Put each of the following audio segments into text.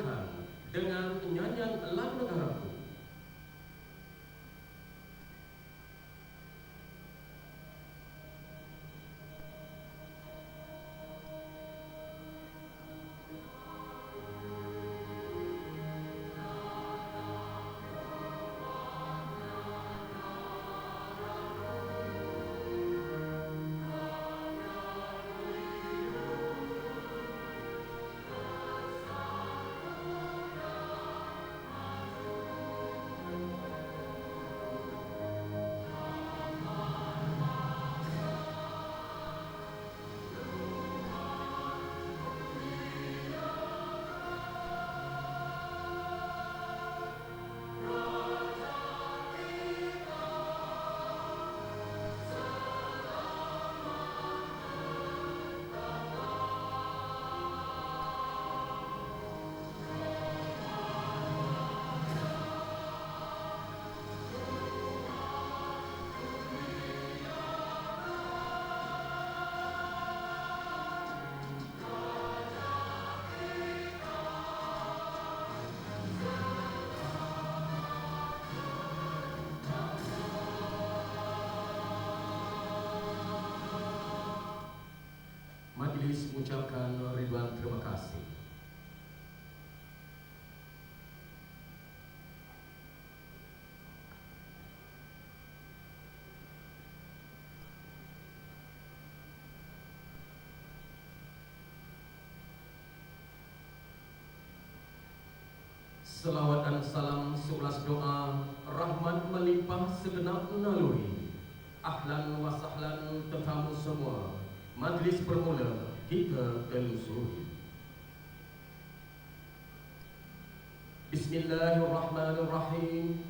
dimulakan dengan nyanyian lagu negaraku. Majelis mengucapkan ribuan terima kasih. Selawat dan salam seulas doa, rahmat melimpah segenap naluri. Ahlan wa sahlan tetamu semua. Majlis bermula, kita telusuri. Bismillahirrahmanirrahim.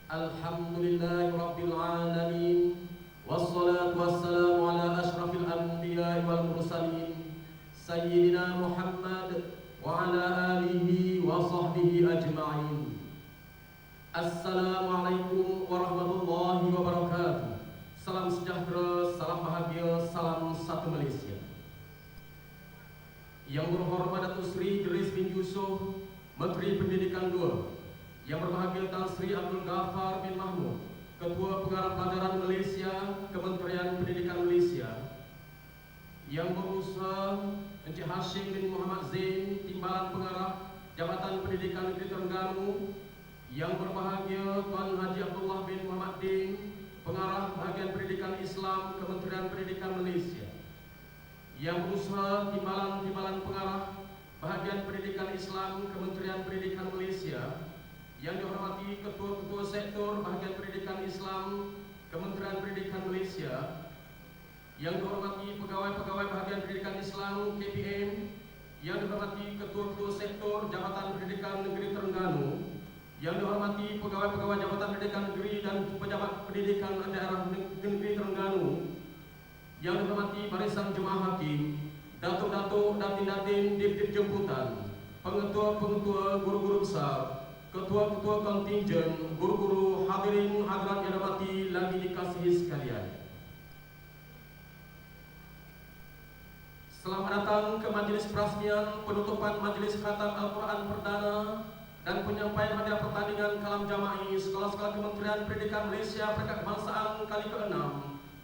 Alhamdulillahi rabbil alamin. Wassalatu wassalamu ala ashrafil anbiya'i wal mursalin Sayyidina Muhammad wa ala alihi wa sahbihi ajma'in. Assalamualaikum warahmatullahi wabarakatuh. Salam sejahtera, salam bahagia, salam satu Malaysia. Yang berhormat Datuk Seri Idris bin Yusof, Menteri Pendidikan II. Yang berbahagia Tan Sri Abdul Ghaffar bin Mahmud, Ketua Pengarah Pelajaran Malaysia, Kementerian Pendidikan Malaysia. Yang berusaha Encik Hashim bin Muhammad Zain, Timbalan Pengarah Jabatan Pendidikan Negeri Terengganu. Yang berbahagia Tuan Haji Abdullah bin Muhammad Din, Pengarah Bahagian Pendidikan Islam, Kementerian Pendidikan Malaysia. Yang berusaha Timbalan Pengarah Bahagian Pendidikan Islam, Kementerian Pendidikan Malaysia. Yang dihormati Ketua-Ketua Sektor Bahagian Pendidikan Islam, Kementerian Pendidikan Malaysia. Yang dihormati Pegawai-Pegawai Bahagian Pendidikan Islam, KPM. Yang dihormati Ketua-Ketua Sektor Jabatan Pendidikan Negeri Terengganu. Yang dihormati Pegawai-Pegawai Jabatan Pendidikan Negeri dan Pejabat Pendidikan Daerah Negeri Terengganu. Yang dihormati Barisan Jemaah Hakim, Datuk-Datuk, Datin-Datin, Dip-Dip Jemputan, Pengetua-Pengetua, Guru-Guru Besar, Ketua-Ketua Kontingen, Guru-Guru, Hadirin Hadirat yang dihormati lagi dikasihi sekalian. Selamat datang ke Majlis Perasmian penutupan Majlis Khatam Al-Quran Perdana dan penyampaian hadiah pertandingan kalam jama'i sekolah-sekolah Kementerian Pendidikan Malaysia Peringkat Kebangsaan kali ke-6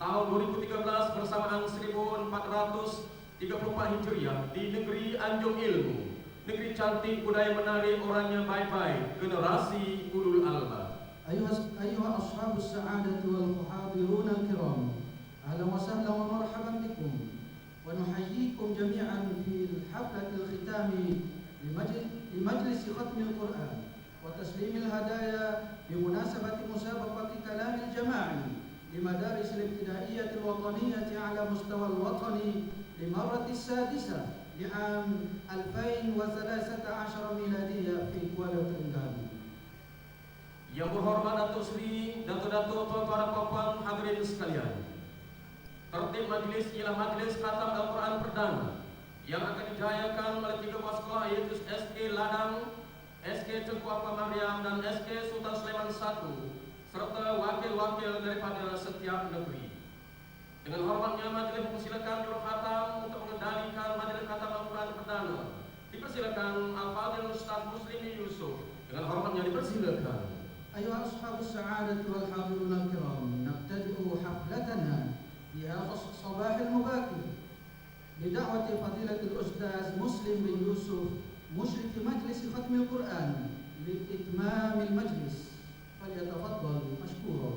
tahun 2013 bersamaan 1434 Hijriah di negeri Anjung Ilmu, negeri cantik, budaya menarik, orangnya baik-baik, generasi ulul albab. Ayuha ashabus sa'adati wal muhadirun al-kiram, ahlan wa sahlan wa marhaban bikum wa nuhayyikum jami'an fi al-haflat al-khitami لمجلس ختم القرآن وتسليم الهدايا بمناسبة مسابقة كلام الجماعي لمدارس الابتدائية الوطنية على مستوى الوطن للمرة السادسة لعام 2013 ميلادية في كوالا ترنgganu. Yang berhormat Datuk Seri, Datuk-Datuk, Tuan-Tuan dan Puan-Puan hadirin sekalian. Tertib majlis ialah Majlis Khatam Al-Quran Perdana yang akan dijayakan oleh 3 buah sekolah, yaitu SK Ladang, SK Tengku Apa Mariam dan SK Sultan Sulaiman I, serta wakil-wakil daripada setiap negeri. Dengan hormatnya majlis mempersilakan Juru Khatam untuk mengendalikan Majlis Khatam Al-Quran Perdana Dipersilakan Al-Fadhil Ustaz Muslimin Yusuf. Dengan hormatnya dipersilakan. أيها أصحاب السعادة والحاضرون الكرام، نبتدئ حفلتنا بهذا الصباح المباكر بدعوة فضيلة الأستاذ مسلم بن يوسف مشرف مجلس ختم القرآن لإتمام المجلس، فليتفضل مشكورا.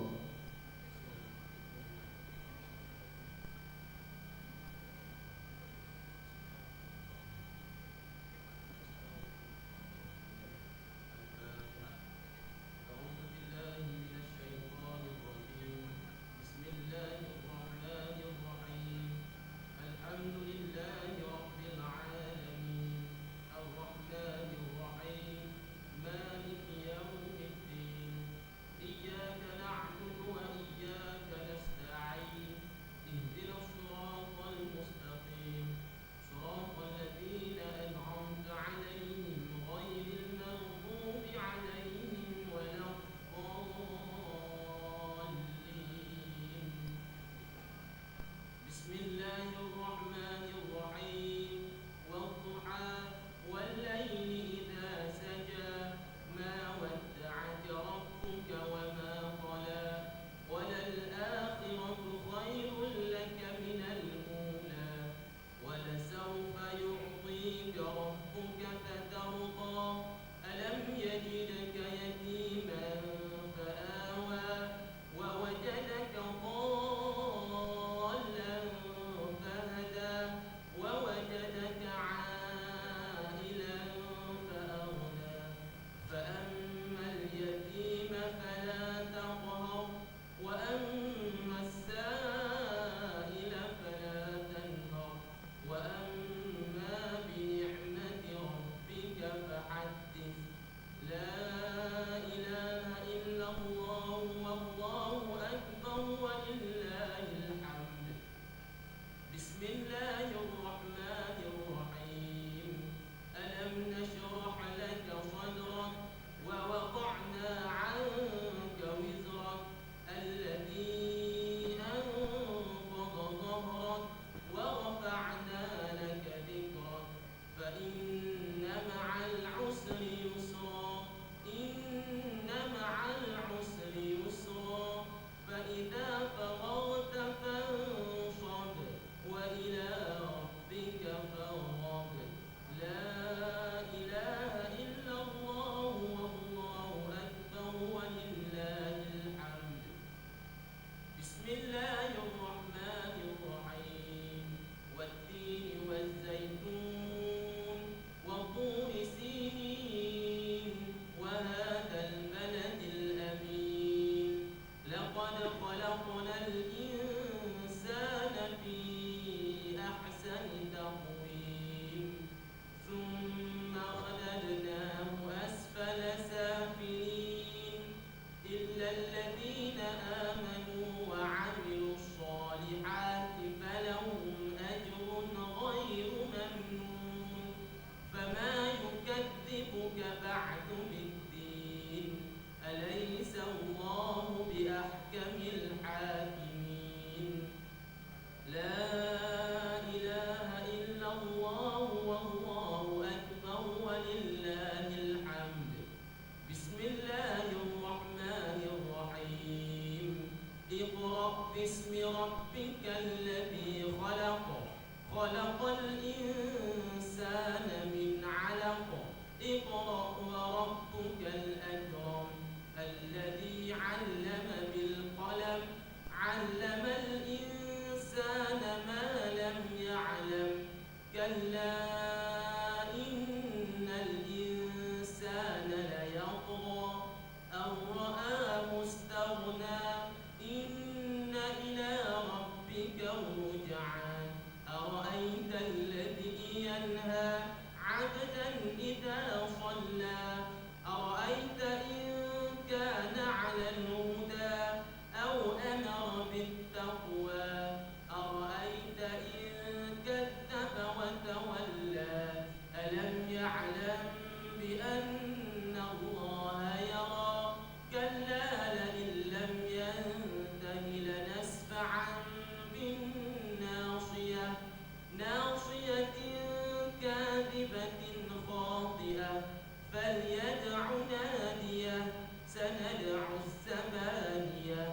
فليدع ناديه سندع الزبانية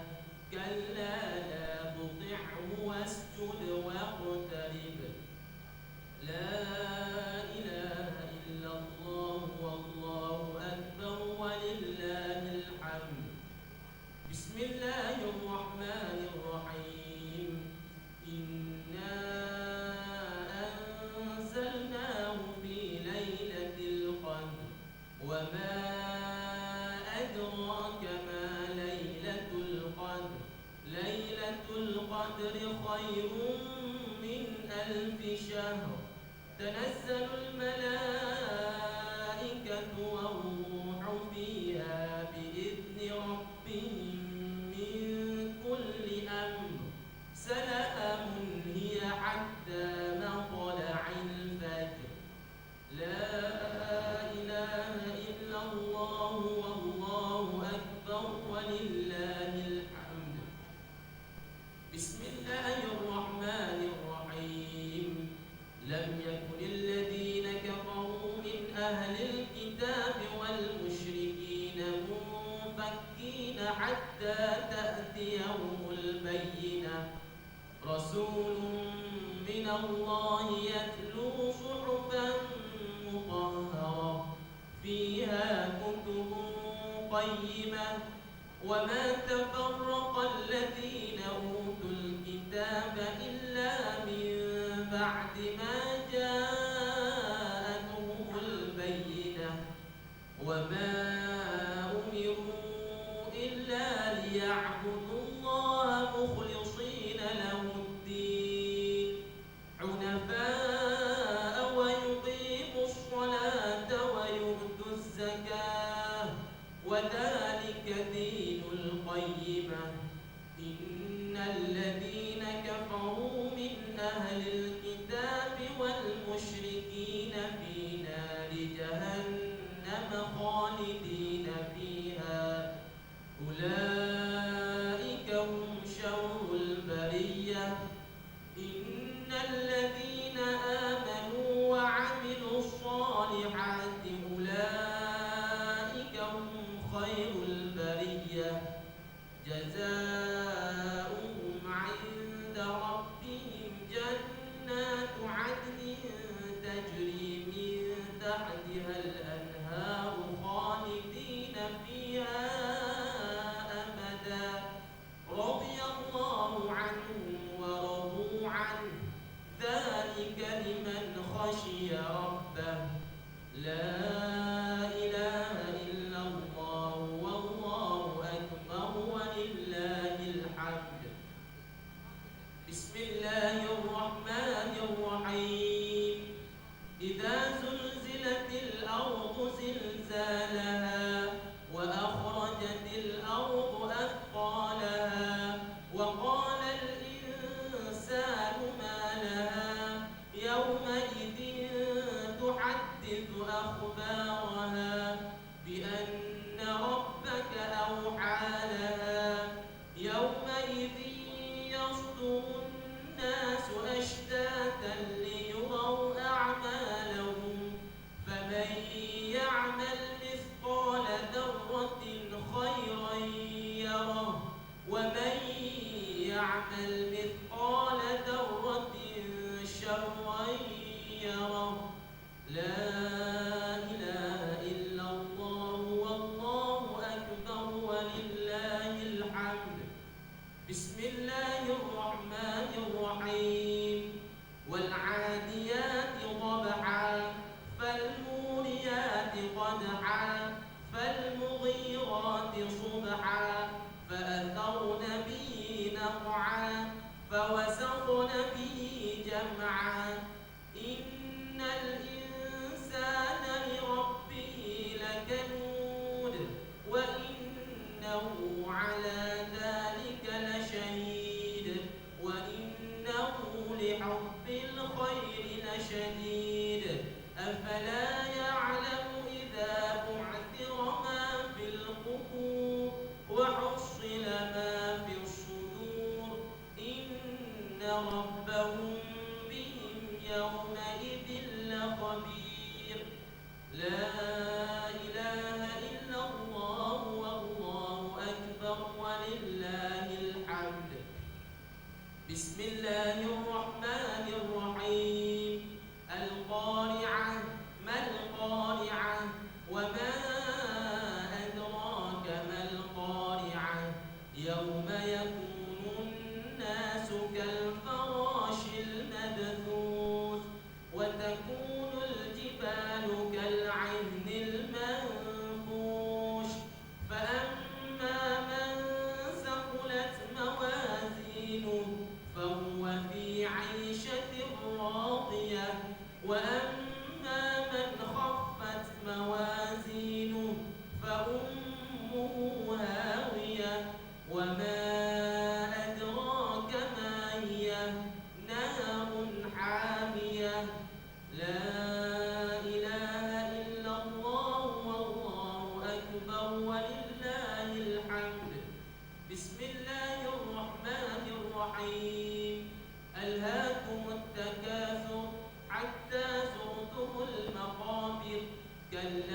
كلا لا تطعه واسجد واقترب لا إله إلا الله والله أكبر ولله الحمد. بسم الله الرحمن الرحيم. إنا أنزلناه في ليلة القدر وما أدراك ما ليلة القدر. ليلة القدر خير من 1000 شهر. تنزل الملائكة والروح فيها بإذن ربهم من كل أمر. سلام هي حتى مطلع الفجر. لا إله إلا الله والله أكبر ولله الحمد. بسم الله الرحمن الرحيم. لم يكن الذين كفروا من أهل الكتاب والمشركين منفكين حتى تأتيهم البينة. رسول من الله يتلو صحفا مطهرة فيها كتب قيمة. وما تفرق الذين أوتوا الكتاب إلا من بعد ما جاءتهم البينة. وما أمروا إلا ليعبدوا الله مخلصين له الدين حنفاء ويقيموا الصلاة ويؤتوا الزكاة وذلك دين القيمة. إن الذين كفروا من أهل الكتاب والمشركين في نار جهنم خالدين فيها. أولئك هم شر البرية. إن الذين آمنوا وعملوا الصالحات أولئك هم خير البرية. جزاؤهم عند ربهم جنات عدن تجري من تحتها الأنهار خالدين فيها أبدا. رضي الله عنهم ورضوا عنه ذلك لمن خشي ربه. لا إله إلا الله والله أكبر ولله الحمد. بسم الله الرحمن الرحيم. إذا زلزلت الأرض زلزالها وأخرجت الأرض أثقالها وقال الإنسان ما لها يومئذ تحدث أخبارها بأن ربك أوحى لها. يومئذ يصدر الناس أشتاتا ليروا أعمالهم. فمن يعمل مثقال ذرة خيرا يره ومن يعمل مثقال ذرة شرا يره. لا إله إلا الله والله أكبر ولله الحمد. بسم الله الرحمن الرحيم. والعاديات ضبحا فالموريات قدحا فالمغيرات صبحا فأثرن به نقعا فوسطن به جمعا. إن الإنسان لربه لكنود وإنه على ذلك لشهيد وإنه لحب الخير لشديد. أفلا يعلم إذا بعثر ما في القبور وحصل ما في الصدور. إن ربهم بهم يومئذ لخبير. لا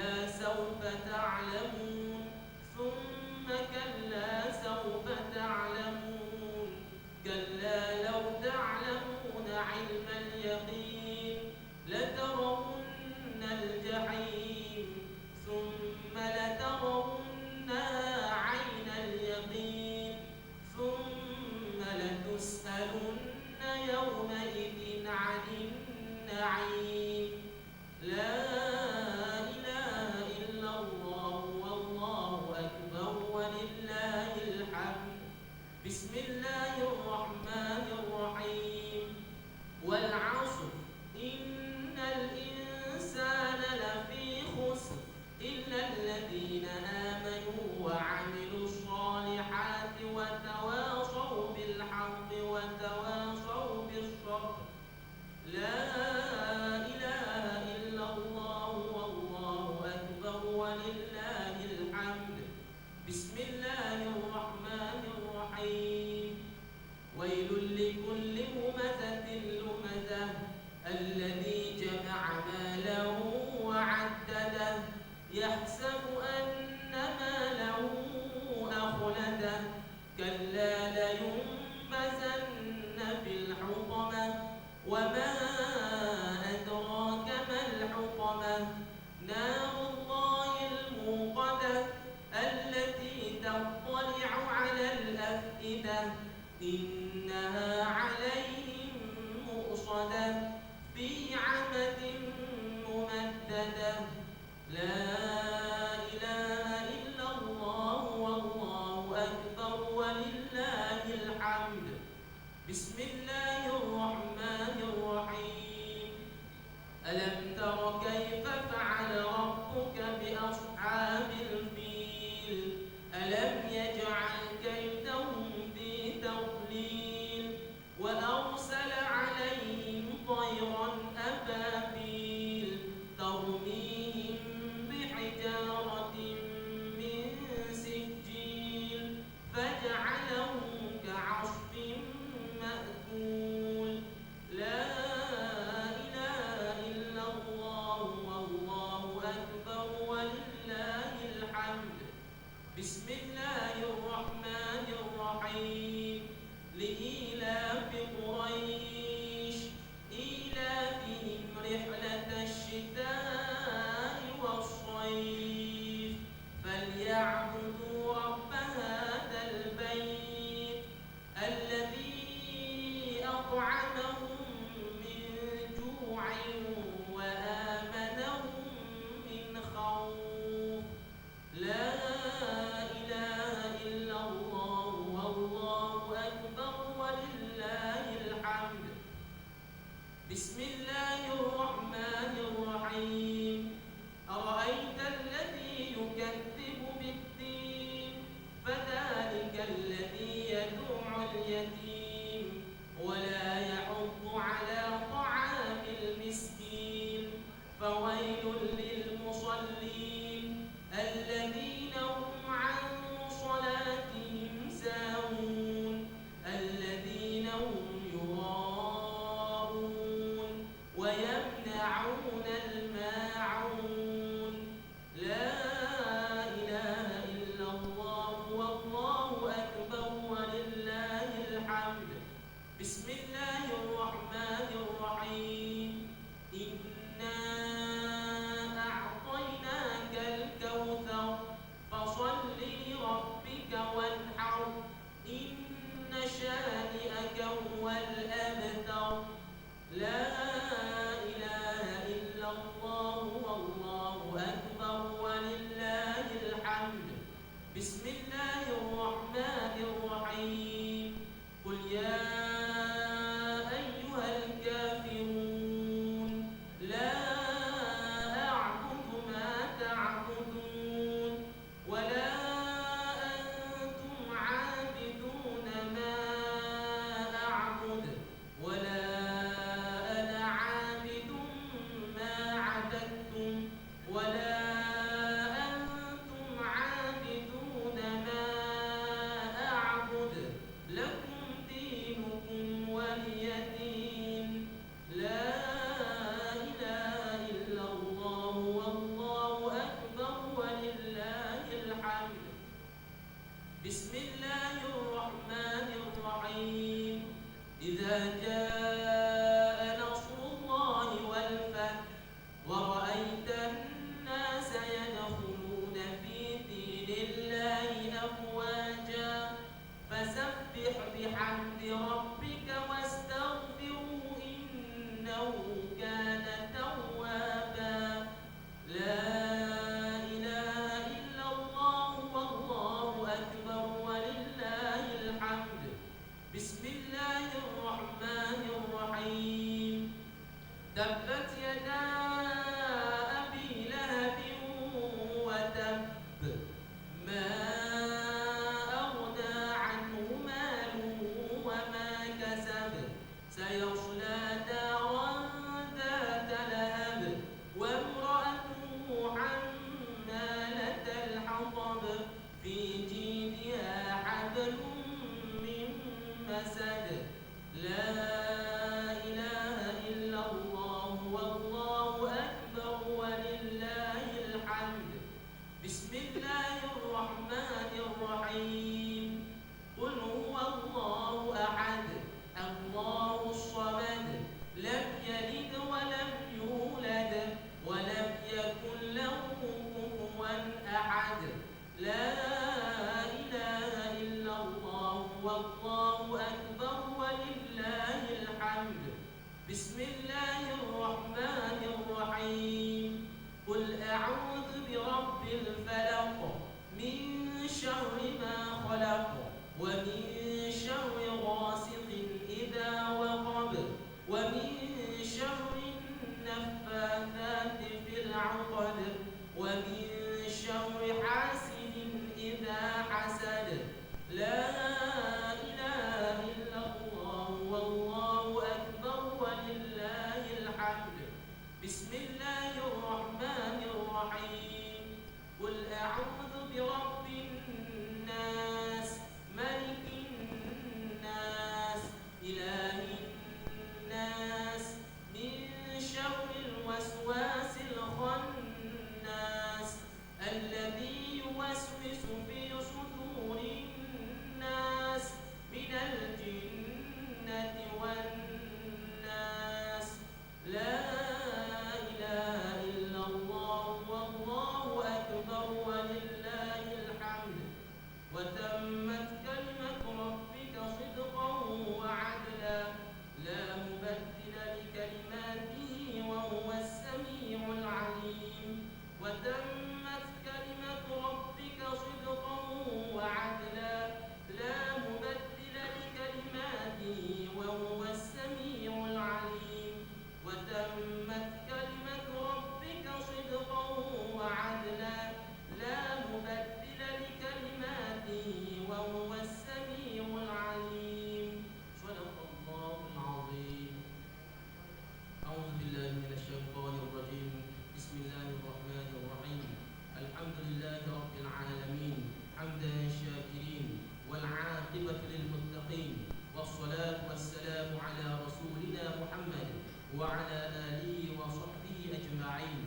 كلا سوف تعلمون ثم كلا سوف تعلمون كلا لو تعلمون علم اليقين لترون الجحيم ثم لترونها عين اليقين ثم لتسألن يومئذ عن النعيم لا إله إلا الله والله أكبر ولله الحمد بسم الله الرحمن الرحيم والعصر إن الإنسان لفي خسر إلا الذين آمنوا وعملوا الصالحات وتواصوا بالحق وتواصوا بالصبر لا إله إلا الله والله أكبر ولله الحمد بسم الله الرحمن الرحيم ويل لكل همزة لمزة الذي جمع ماله وعدده يحسب أن ماله أخلده كلا لينبذن في الحطمة وما أدراك ما الحطمة نار الله الموقدة التي تطلع على الأفئدة إنها عليهم مؤصدة في عمد ممددة لا إله إلا الله والله أكبر ولله الحمد بسم الله الرحمن الرحيم ألم تر كيف فعل ربك بأصحاب الفيل ألم يجعل كيدهم في تضليل وأرسل عليهم طيرا أبابيل ترميهم بحجارة من سجيل فجعلهم كعصف مأكول لا إله إلا الله والله أكبر ولله الحمد بسم الله الرحمن الرحيم لإيلاف قريش إيلافهم رحلة الشتاء والصيف فليعبدوا رب هذا البيت الذي أطعمهم من جوع وآمنهم من خوف لا إله بسم الله الرحمن الرحيم قل هو الله أحد الله الصمد لم يلد ولم يولد ولم يكن له كفوا أحد لا إله إلا الله والله أكبر ولله الحمد بسم الله الرحمن الرحيم قل أعوذ برب الفلق من شر ما خلق ومن شر غاسق إذا وقب ومن شر النفاثات في العقد ومن شر حاسد إذا حسد لا إله إلا الله والله أكبر ولله الحمد بسم الله الرحمن الرحيم قل أعوذ برب الناس ملك الناس إله الناس من شر الوسواس الخناس الذي يوسوس في صدور الناس من الجنة والناس لا إله إلا الله والله أكبر ولله الحمد وتمت كلمة ربك صدقا وعدلا لا مبدل لكلماته وهو السميع العليم وتمت كلمة ربك صدقا وعدلا لا مبدل لكلماته وهو السميع العليم وتمت كلمة ربك صدقا وعدلا لا مبدل لكلماته وهو السميع العليم صدق الله العظيم أعوذ بالله من الشيطان الرجيم بسم الله الرحمن الرحيم الحمد لله رب العالمين حمدا شاكرين والعاقبة للمتقين والصلاة والسلام على رسولنا محمد وعلى آله وصحبه أجمعين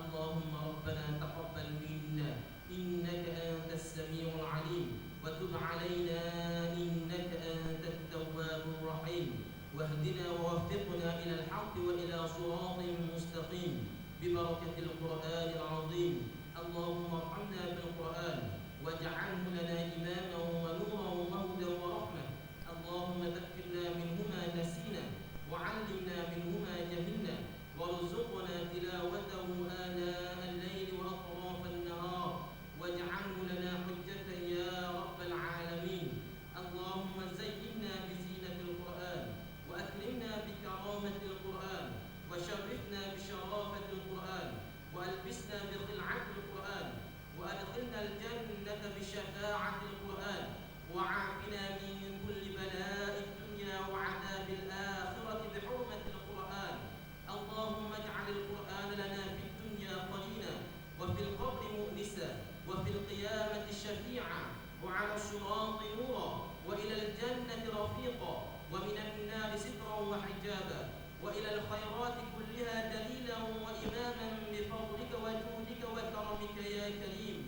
اللهم ربنا تقبل منا إنك أنت السميع العليم وتب علينا إنك أنت التواب الرحيم واهدنا ووفقنا إلى الحق وإلى صراط مستقيم ببركة القرآن العظيم اللهم ارحمنا بالقرآن واجعله لنا إماما ونورا وهدى ورحمة اللهم ذكرنا منه ما نسينا وعلمنا منه ما جهلنا وارزقنا تلاوته آناء الليل وأطراف النهار واجعله لنا حجة يا رب العالمين اللهم زينا بزينة القرآن وأكرمنا بكرامة القرآن وشرفنا بشرافة القرآن وألبسنا بخلعة القرآن وأدخلنا الجنة بشفاعة القرآن وعافنا من كل بلاء الدنيا وعذاب الآخرة بحرمة القرآن اللهم اجعل القرآن لنا في الدنيا قرينا وفي القبر مؤنسا وفي القيامة شفيعا وعلى الصراط نورا وإلى الجنة رفيقا ومن النار سترا وحجابا وإلى الخيرات كلها دليلا وإماما بفضلك وجودك وكرمك يا كريم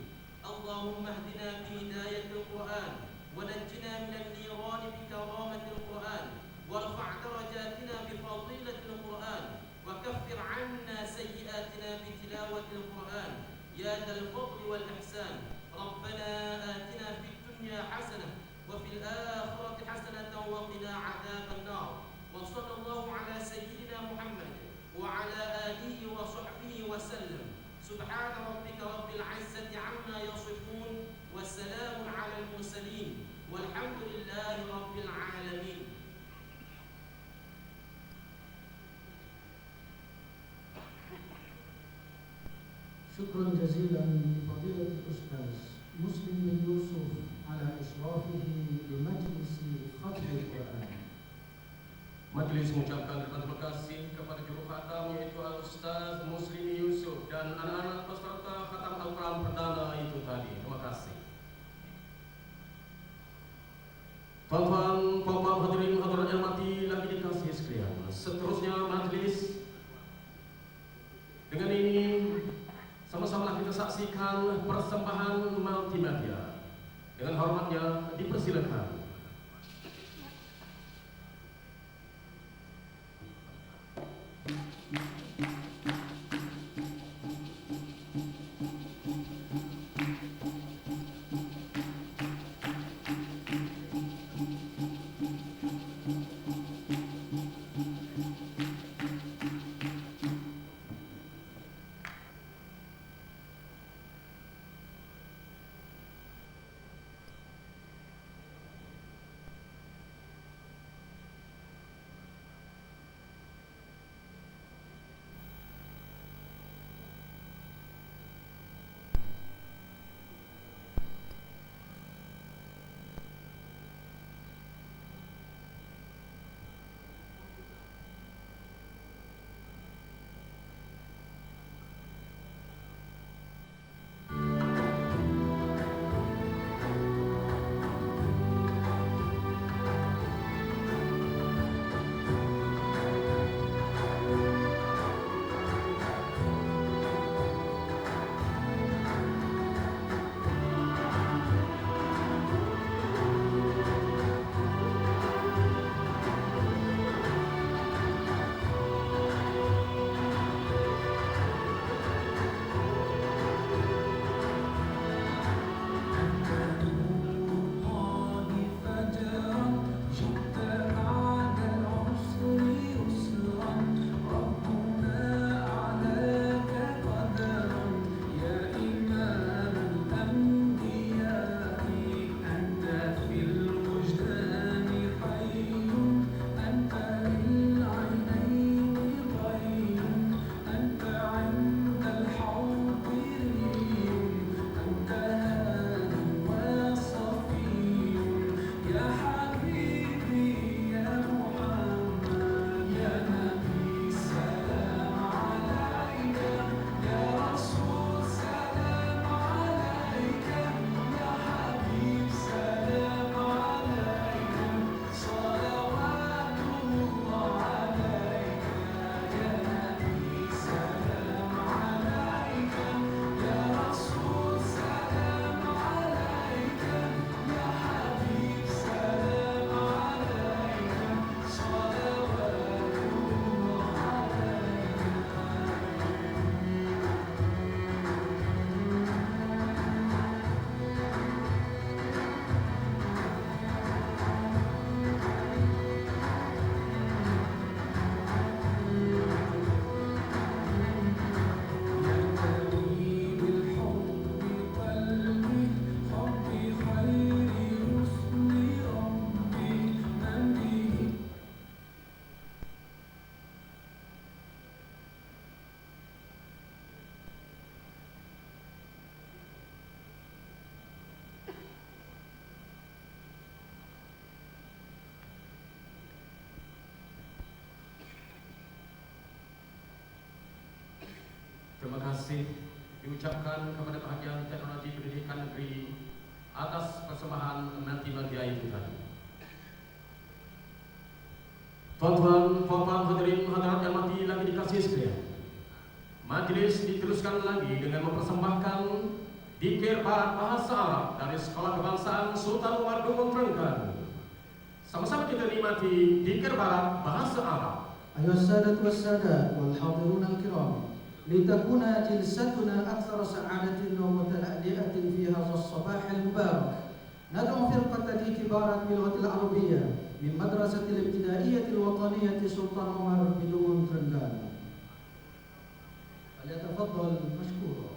اللهم اهدنا بهداية القرآن ونجنا من النيران بكرامة القرآن وارفع درجاتنا بفضيلة القرآن وكفر عنا سيئاتنا بتلاوة القرآن يا ذا الفضل والإحسان ربنا آتنا في الدنيا حسنة وفي الآخرة حسنة وقنا عذاب النار وصلى الله على سيدنا محمد وعلى آله وصحبه وسلم سبحان ربك رب العزة عما يصفون والسلام على المرسلين والحمد لله رب العالمين شكرا جزيلا لفضيلة الأستاذ مسلم بن يوسف على إشرافه بمجلس ختم القرآن. Majelis mengucapkan terima kasih kepada juru khatam yaitu Al-Ustaz Muslim Yusuf dan anak-anak peserta khatam Al-Quran perdana itu tadi. Terima kasih. Tuan-tuan, puan-puan hadirin hadirat yang mati lagi dikasihi sekalian. Seterusnya majelis dengan ini sama-sama kita saksikan menyaksikan persembahan multimedia. Dengan hormatnya dipersilakan. Terima kasih diucapkan kepada Bahagian Teknologi Pendidikan Negeri atas persembahan multimedia itu tadi. Tuan-tuan, puan-puan, hadirin hadirat yang mati lagi dikasih sekalian, majelis diteruskan lagi dengan mempersembahkan Dikir Barat Bahasa Arab dari Sekolah Kebangsaan Sultan Umar Dumung Trenggalek. Sama-sama kita nikmati Dikir Barat Bahasa Arab. أيها السادة والسادات والحاضرون الكرام، لتكون جلستنا أكثر سعادة ومتلألئة في هذا الصباح المبارك، ندعو فرقة ديك بارات باللغة العربية من مدرسة الابتدائية الوطنية سلطان عمر بدون ترنجان. فليتفضل مشكورا.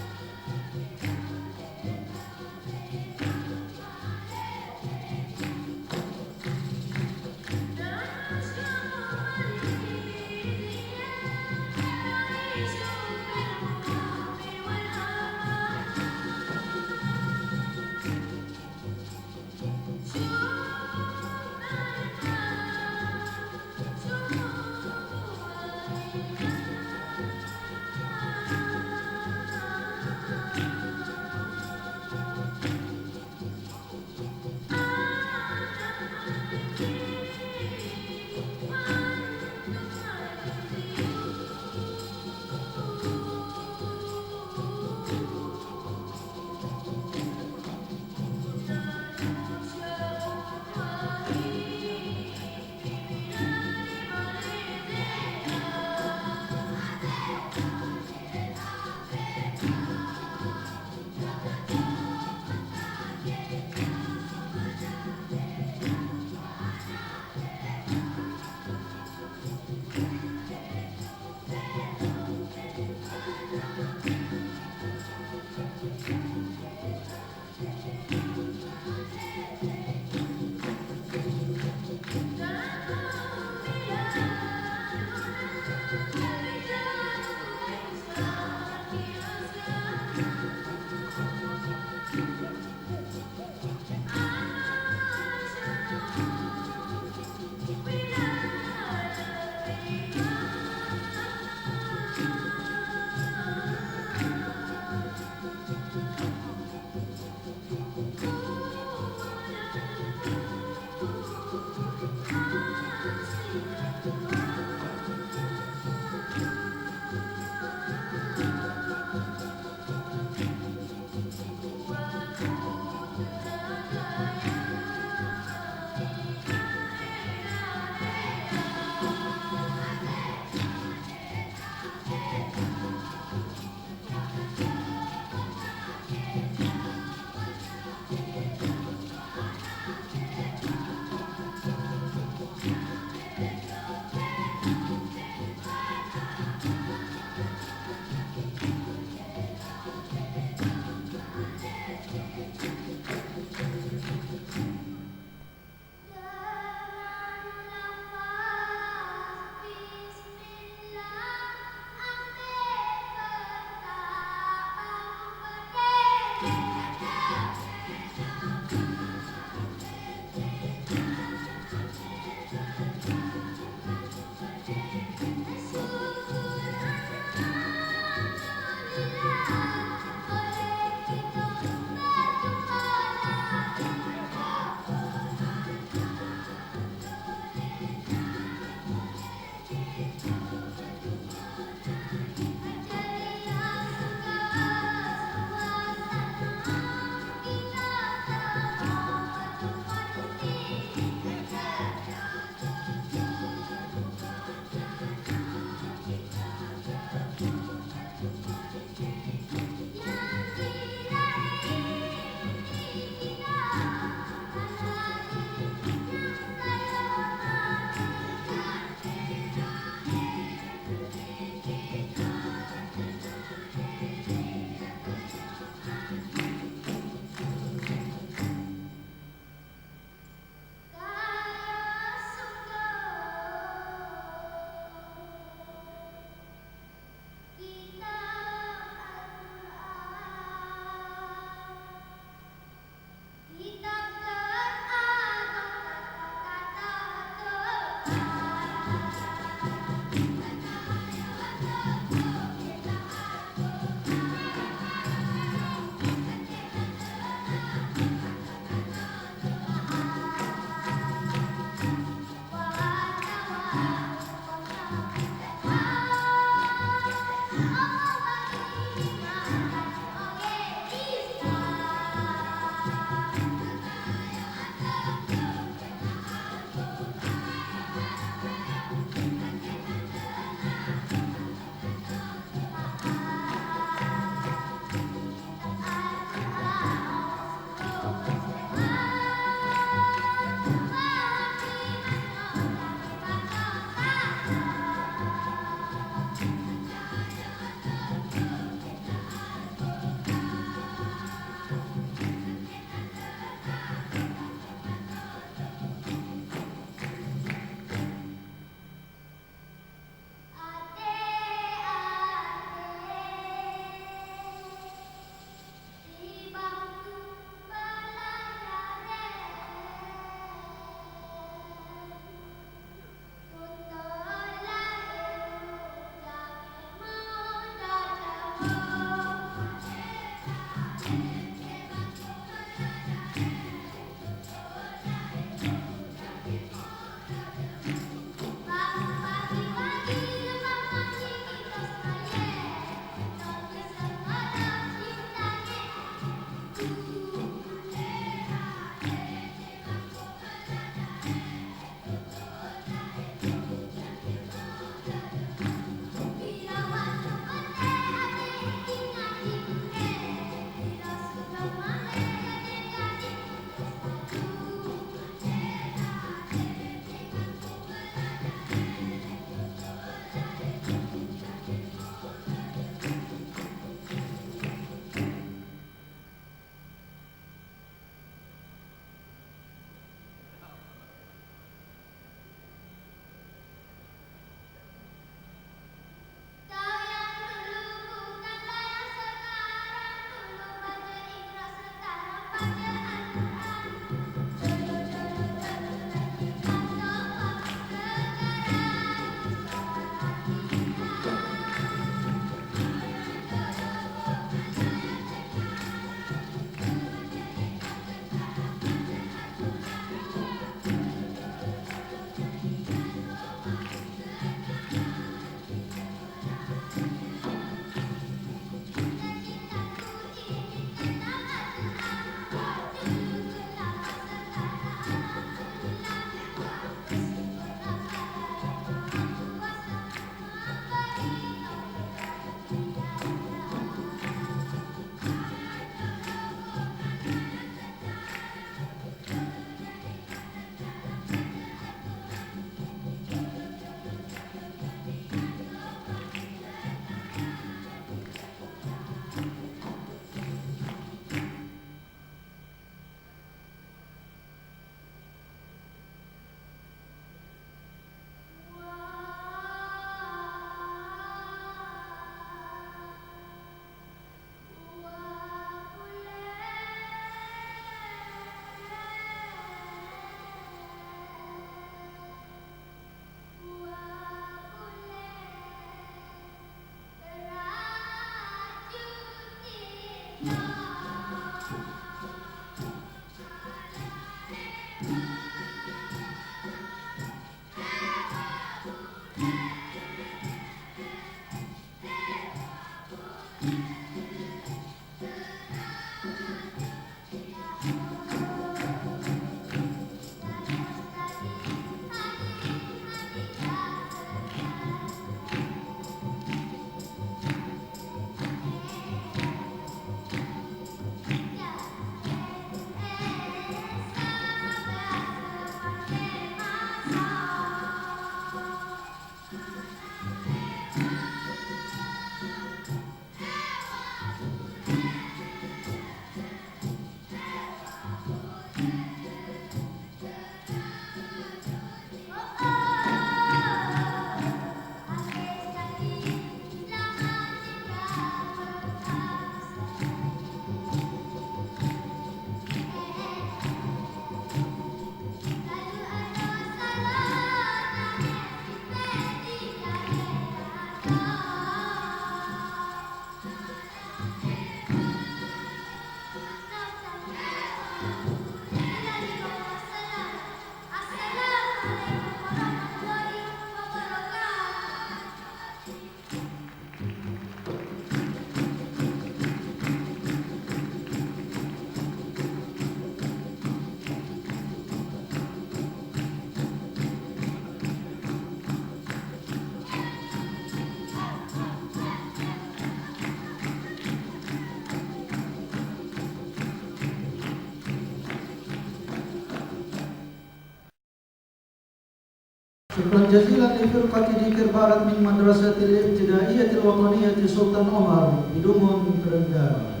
شكرا جزيلا لفرقة ديكر بارت من مدرسة الابتدائية الوطنية سلطان عمر بدومون Terengganu.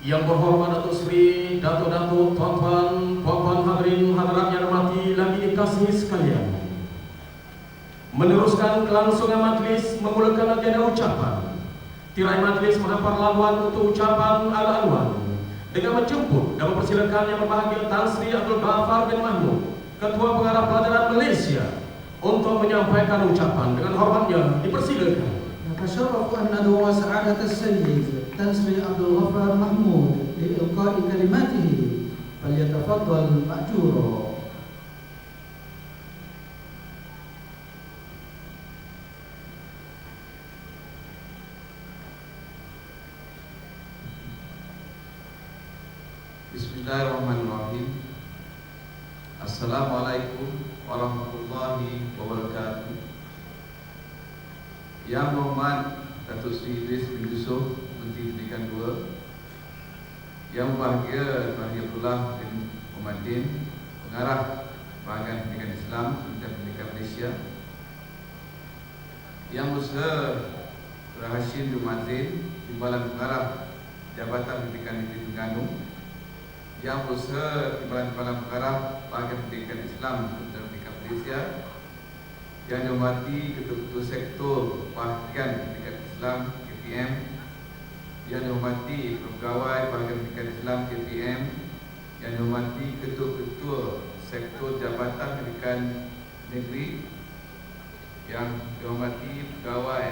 Yang berhormat Datuk Seri, Datuk-Datuk, Tuan-Tuan, Puan-Puan hadirin hadirat yang dirahmati lagi dikasihi sekalian. Meneruskan kelangsungan majlis memulakan agenda ucapan. Tirai majlis menghantar laluan untuk ucapan ala-aluan dengan menjemput dan mempersilakan yang berbahagia Tan Sri Abdul Ghaffar bin Mahmud, Ketua Pengarah Pelajaran Malaysia, untuk menyampaikan ucapan. Dengan hormatnya dipersilakan. نتشرف أن ندعو سعادة السيد تنسري عبد الغفار محمود لإلقاء كلماته فليتفضل مأجورا. Bismillahirrahmanirrahim. Assalamualaikum warahmatullahi wabarakatuh. Yang berhormat Datuk Seri Idris bin Yusof, Menteri Pendidikan 2, Yang berbahagia Tuan Haji Abdullah bin Muhammadin, Pengarah Bahagian Pendidikan Islam Kementerian Pendidikan Malaysia, Yang Besar Tuan Hashim bin Mazin, Timbalan Pengarah Jabatan Pendidikan Negeri Terengganu, Yang Besar Timbalan Pengarah Bahagian Pendidikan Islam Kementerian Pendidikan Malaysia, yang dihormati Ketua-Ketua Sektor Bahagian Pendidikan Islam KPM, yang dihormati Pegawai Bahagian Pendidikan Islam KPM, yang dihormati Ketua-Ketua Sektor Jabatan Pendidikan Negeri, yang dihormati Pegawai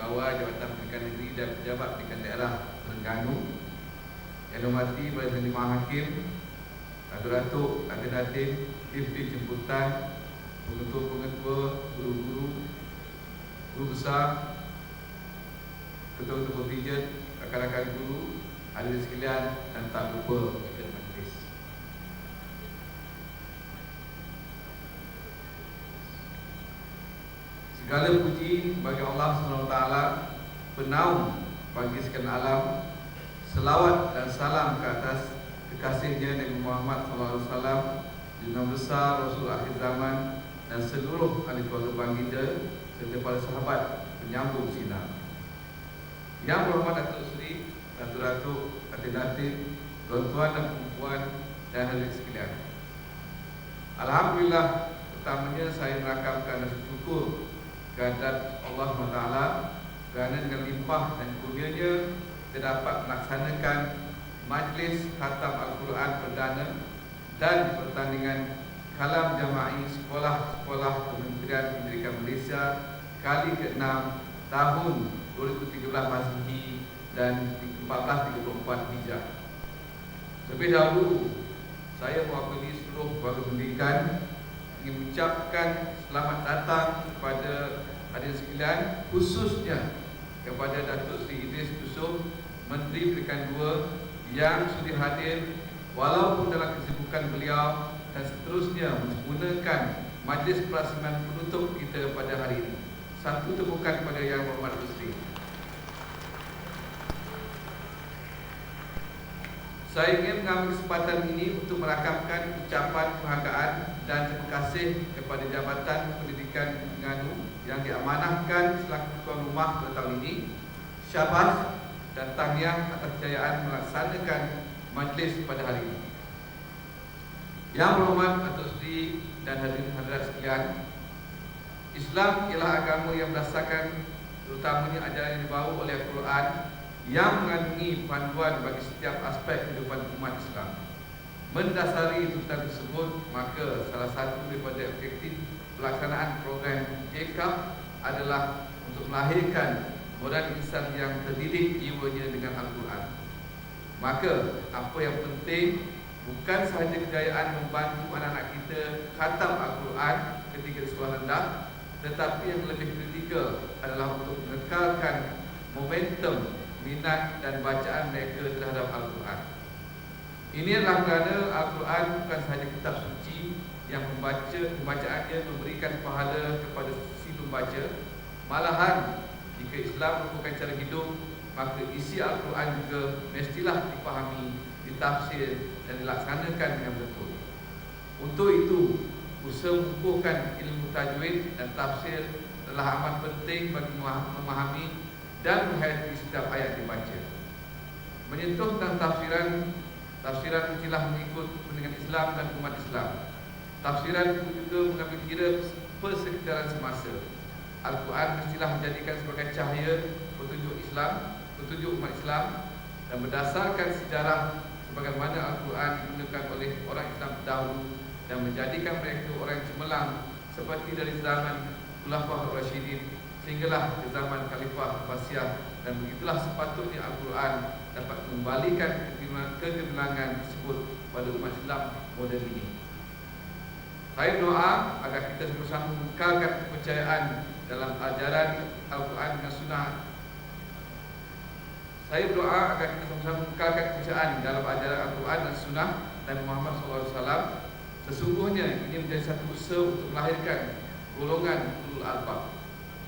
Jabatan Pendidikan Negeri dan Pejabat Pendidikan Daerah Terengganu, yang dihormati Barisan Lima Hakim, Datuk-Datuk, Datin-Datin, Tim-tim jemputan, pengetua-pengetua, guru-guru, guru besar, ketua-ketua kontijen, rakan-rakan guru, hadirin sekalian, dan tak lupa ketua majlis. Segala puji bagi Allah SWT, penaung bagi sekalian alam. Selawat dan salam ke atas kekasihnya Nabi Muhammad SAW, Junjungan besar Rasul akhir zaman, dan seluruh ahli keluarga baginda serta para sahabat penyambung sinar. Yang berhormat Datuk Seri, Datuk-Datuk, Datin-Datin, tuan-tuan dan perempuan, dan hadirin sekalian. Alhamdulillah, pertamanya saya merakamkan rasa syukur kehadirat Allah SWT kerana dengan limpah dan kurnianya kita dapat melaksanakan majlis khatam Al-Quran perdana dan pertandingan kalam jama'i sekolah-sekolah Kementerian Pendidikan Malaysia kali ke-6 tahun 2013 Masihi dan 1434 Hijrah. Terlebih dahulu, saya mewakili seluruh keluarga pendidikan ingin mengucapkan selamat datang kepada hadirin sekalian, khususnya kepada Datuk Seri Idris Yusof, Menteri Pendidikan 2 yang sudi hadir walaupun dalam kesibukan beliau, dan seterusnya menggunakan majlis perasmian penutup kita pada hari ini. Satu tepukan kepada Yang Berhormat Datuk Seri. Saya ingin mengambil kesempatan ini untuk merakamkan ucapan penghargaan dan terima kasih kepada Jabatan Pendidikan Terengganu yang diamanahkan selaku tuan rumah pada tahun ini. Syabas dan tahniah atas kejayaan melaksanakan majlis pada hari ini. Yang Berhormat Datuk Seri dan hadirin hadirat sekalian, Islam ialah agama yang berdasarkan terutamanya ajaran yang dibawa oleh Al-Quran yang mengandungi panduan bagi setiap aspek kehidupan umat Islam. Mendasari tuntutan tersebut, maka salah satu daripada objektif pelaksanaan program JKAF adalah untuk melahirkan moral insan yang terdidik jiwanya dengan Al-Quran. Maka apa yang penting bukan sahaja kejayaan membantu anak-anak kita khatam Al-Quran ketika sekolah rendah, tetapi yang lebih kritikal adalah untuk mengekalkan momentum minat dan bacaan mereka terhadap Al-Quran. Ini adalah kerana Al-Quran bukan sahaja kitab suci yang pembacaannya memberikan pahala kepada si pembaca. Malahan jika Islam merupakan cara hidup, maka isi Al-Quran juga mestilah dipahami, ditafsir dan dilaksanakan dengan betul. Untuk itu, usaha mengukuhkan ilmu tajwid dan tafsir adalah amat penting bagi memahami dan menghayati setiap ayat dibaca. Menyentuh tentang tafsiran mestilah mengikut pendidikan Islam dan umat Islam. Tafsiran juga mengambil kira persekitaran semasa. Al-Quran mestilah dijadikan sebagai cahaya petunjuk Islam, petunjuk umat Islam, dan berdasarkan sejarah sebagaimana Al-Quran digunakan oleh orang Islam terdahulu dan menjadikan mereka orang yang cemerlang seperti dari zaman Khulafaur Rasyidin sehinggalah ke zaman Khalifah Abbasiyah, dan begitulah sepatutnya Al-Quran dapat mengembalikan kegemilangan tersebut pada umat Islam moden ini. Saya berdoa agar kita sama-sama mengekalkan kepercayaan dalam ajaran Al-Quran dan Sunnah. Saya berdoa agar kita sama-sama mengekalkan kepercayaan dalam ajaran Al-Quran dan Sunnah Nabi Muhammad SAW. Sesungguhnya ini menjadi satu usaha untuk melahirkan golongan ulul albab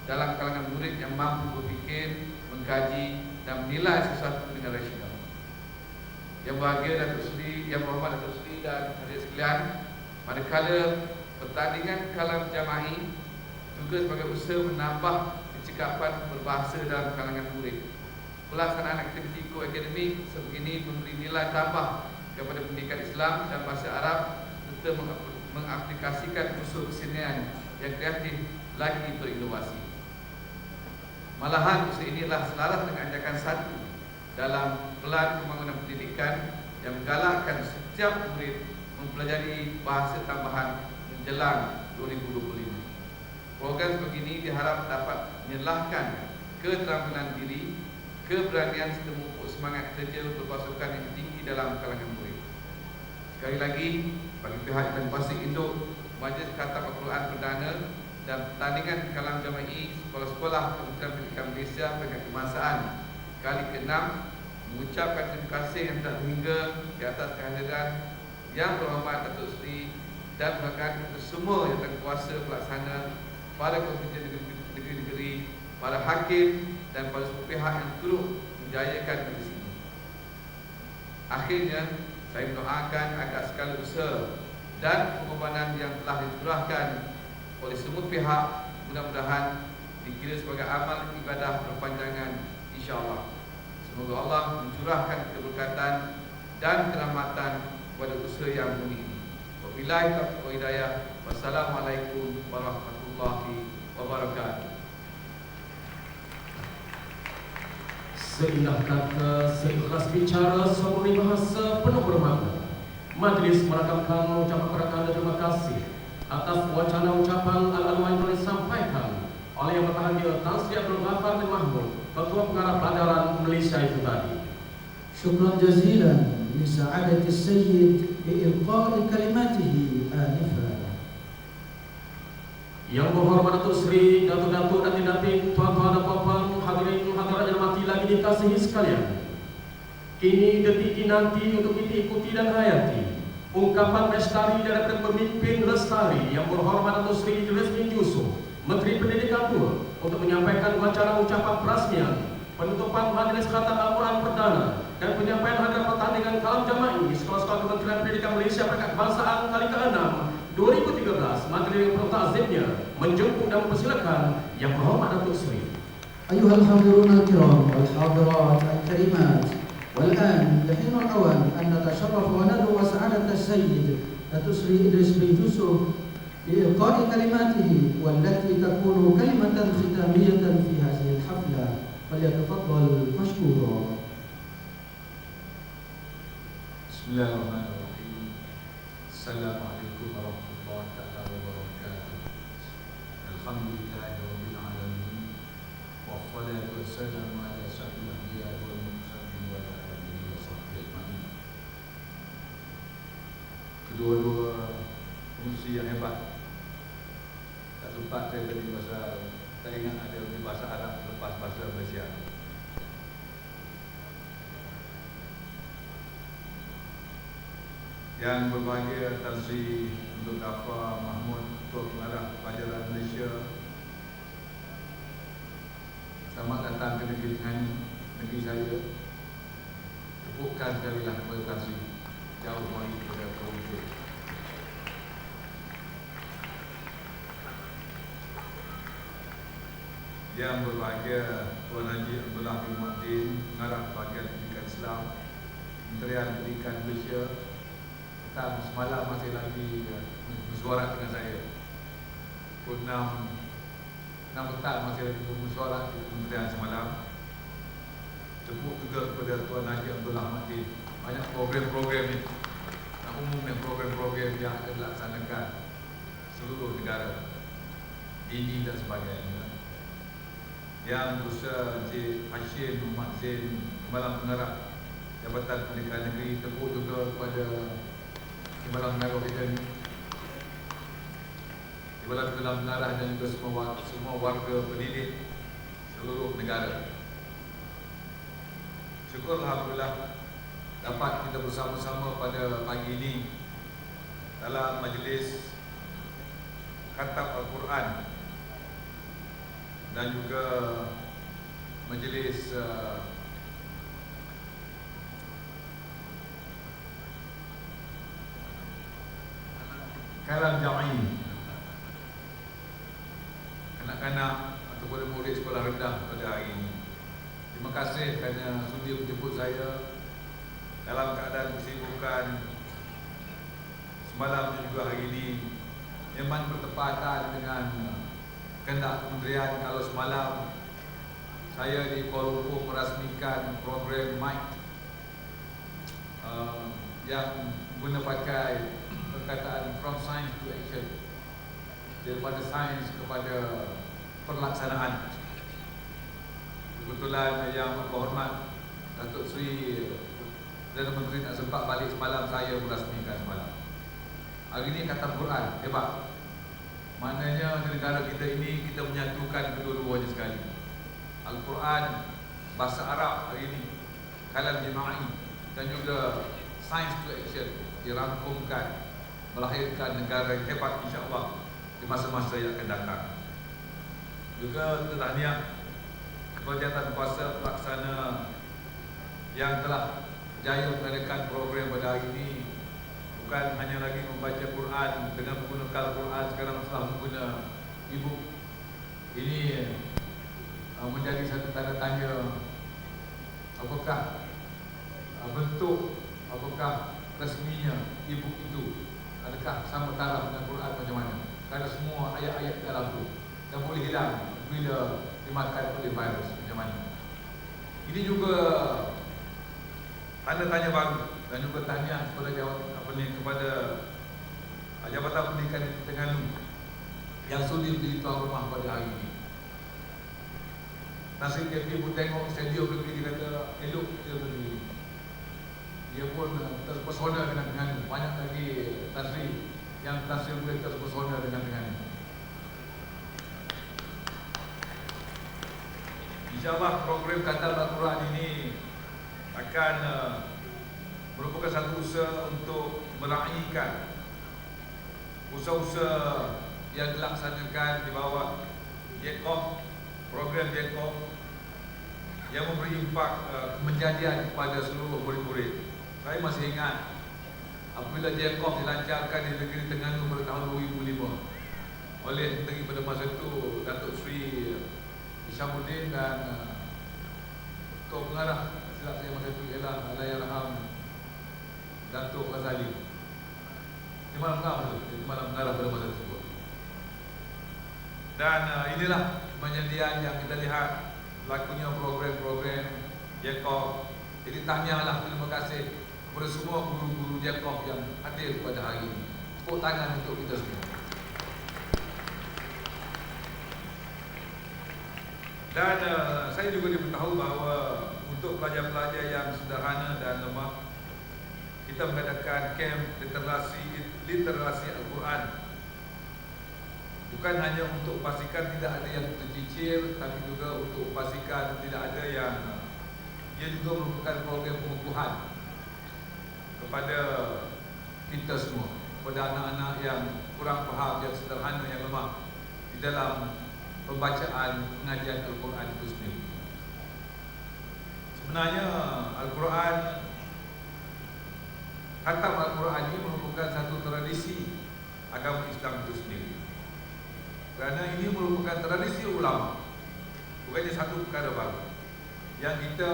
dalam kalangan murid yang mampu berfikir, mengkaji dan menilai sesuatu dengan rasional. Yang bahagia Datuk Seri, Yang Berhormat Datuk Seri dan hadirin sekalian, manakala pertandingan kalam jama'i juga sebagai usaha menambah kecekapan berbahasa dalam kalangan murid. Pelaksanaan aktiviti koakademik sebegini memberi nilai tambah kepada pendidikan Islam dan bahasa Arab serta mengaplikasikan unsur kesenian yang kreatif lagi berinovasi. Malahan usaha ini adalah selaras dengan ajakan satu dalam pelan pembangunan pendidikan yang menggalakkan setiap murid mempelajari bahasa tambahan menjelang 2025. Program sebegini diharap dapat menyelahkan keterampilan diri, keberanian serta memupuk semangat kerja berpasukan yang tinggi dalam kalangan murid. Sekali lagi, bagi pihak dan Pasir Induk, Majlis Khatam Al-Quran Perdana dan pertandingan kalam jama'i sekolah-sekolah Kementerian Pendidikan Malaysia dengan kebangsaan kali ke-6 mengucapkan terima kasih yang tak terhingga di atas kehadiran Yang Berhormat Datuk Seri dan bahkan semua yang berkuasa pelaksana, para komite negeri-negeri, para hakim dan para semua pihak yang turut menjayakan di sini. Akhirnya, saya mendoakan agar segala usaha dan pengorbanan yang telah dicurahkan oleh semua pihak mudah-mudahan dikira sebagai amal ibadah berpanjangan, insya-Allah. Semoga Allah mencurahkan keberkatan dan kerahmatan kepada usaha yang mulia ini. Wabillahi taufiq wal hidayah. Wassalamualaikum warahmatullahi wabarakatuh. Seindah kata, seikhlas bicara, semurni bahasa penuh bermakna. Majlis merakamkan ucapan kepada terima kasih atas wacana ucapan al-alwan yang telah disampaikan oleh Yang Berbahagia Tan Sri Abdul Ghaffar bin Mahmud, Ketua Pengarah Pelajaran Malaysia itu tadi. Syukran jazilan li sa'adati sayyid bi ilqa'i kalimatihi anifah. Yang Berhormat Datuk Seri, Datuk-Datuk dan sekalian, kini detik nanti untuk kita ikuti dan hayati ungkapan lestari dari pemimpin lestari yang berhormat Datuk Seri Idris bin Yusuf, Menteri Pendidikan II, untuk menyampaikan wacana ucapan perasmian penutupan Majlis Khatam Al-Quran Perdana dan penyampaian hadiah pertandingan kalam jama'i Sekolah-Sekolah Kementerian Pendidikan Malaysia Peringkat Kebangsaan kali ke-6 2013. Materi yang bertakzimnya menjemput dan mempersilakan Yang Berhormat Datuk Seri. أيها الحاضرون الكرام والحاضرات الكريمات، والآن يحين الأوان أن نتشرف وندعو سعادة السيد داتو سري إدريس بن يوسف لإلقاء كلماته والتي تكون كلمة ختامية في هذه الحفلة، فليتفضل مشكورا. بسم الله الرحمن الرحيم. السلام عليكم ورحمة الله تعالى وبركاته. الحمد لله رب العالمين، والصلاة والسلام على سيد الأنبياء والمرسلين وعلى آله وصحبه أجمعين. Kedua-dua fungsi yang hebat. Tak sempat saya tadi bahasa, tak ingat ada bahasa Arab lepas bahasa Malaysia. Yang berbahagia Tan Sri Abdul Ghaffar Mahmud, Ketua Pengarah Pelajaran Malaysia. Selamat datang ke negeri negeri saya. Tepukkan sekali lah kepada Tan Sri. Jauh lagi kepada Kewujud. Yang berbahagia Tuan Haji Abdullah bin Muhyiddin, Pengarah Bahagian Pendidikan Islam, Kementerian Pendidikan Malaysia. Semalam masih lagi bersuara dengan saya. Pukul 6 petang masih lagi bersuara di Kementerian semalam. Tepuk juga kepada Tuan Haji Abdullah Muhyiddin. Banyak program-program ni, umumnya program-program yang akan dilaksanakan seluruh negara, dini dan sebagainya. Yang berusaha Encik Hashim Muhammad Zain, Timbalan Pengarah Jabatan Pendidikan Negeri. Tepuk juga kepada Timbalan Pengarah Timbalan Pengarah dan juga semua warga pendidik seluruh negara. Syukur Alhamdulillah dapat kita bersama-sama pada pagi ini dalam majlis Khatam Al-Quran dan juga majlis kalam jama'i kanak-kanak ataupun murid sekolah rendah pada hari ini. Terima kasih kerana sudi menjemput saya dalam keadaan kesibukan semalam dan juga hari ini. Memang bertepatan dengan kehendak kementerian. Kalau semalam saya di Kuala Lumpur merasmikan program MIC yang guna pakai perkataan from science to action, daripada sains kepada pelaksanaan. Kebetulan Yang Berhormat Datuk Seri Perdana Menteri tak sempat balik semalam, saya merasmikan semalam. Hari ini Khatam Quran hebat. Maknanya di negara kita ini kita menyatukan kedua-duanya sekali. Al-Quran bahasa Arab hari ini, kalam jama'i dan juga science to action dirangkumkan, melahirkan negara yang hebat insya-Allah di masa-masa yang akan datang. Juga tahniah kepada kuasa pelaksana yang telah jaya mengadakan program pada hari ini. Bukan hanya lagi membaca Quran dengan menggunakan Quran, sekarang telah menggunakan e-book. Ini menjadi satu tanda tanya, apakah bentuk, apakah resminya e-book itu, adakah sama taraf dengan Quran macam mana? Kerana semua ayat-ayat dalam itu dan boleh hilang bila dimakan oleh virus macam mana. Ini juga tanda-tanya baru dan juga tahniah kepada Jabatan Pendidikan di Terengganu yang sudi menjadi tuan rumah pada hari ini. Nasib KP pun tengok stadium begini, dia kata elok kita berdiri. Dia pun terpesona dengan Terengganu. Banyak lagi Tasri yang Tasri boleh terpesona dengan Terengganu. InsyaAllah program Khatam Al-Quran ini akan merupakan satu usaha untuk meraihkan usaha-usaha yang dilaksanakan di bawah JECOF, program JECOF yang memberi impak kemajadian kepada seluruh murid-murid. Saya masih ingat apabila JECOF dilancarkan di negeri Terengganu pada tahun 2005 oleh Menteri pada masa itu Datuk Seri Hishamuddin dan Ketua Pengarah silap saya masa itu ialah Allahyarham Datuk Ghazali. Di malam pengarah pada masa tersebut. Dan inilah kemajadian yang kita lihat lakunya program-program JECOF. Jadi tahniahlah, terima kasih kepada semua guru-guru JECOF yang hadir pada hari ini. Tepuk tangan untuk kita semua. Dan saya juga diberitahu bahawa untuk pelajar-pelajar yang sederhana dan lemah, kita mengadakan kamp literasi Al-Quran. Bukan hanya untuk pastikan tidak ada yang tercicir, tapi juga untuk pastikan tidak ada yang ia juga merupakan program pengukuhan kepada kita semua, kepada anak-anak yang kurang faham, yang sederhana, yang lemah di dalam pembacaan pengajian Al-Quran itu sendiri. Sebenarnya Al-Quran, khatam Al-Quran ini merupakan satu tradisi agama Islam itu sendiri. Kerana ini merupakan tradisi ulama, bukannya satu perkara baru yang kita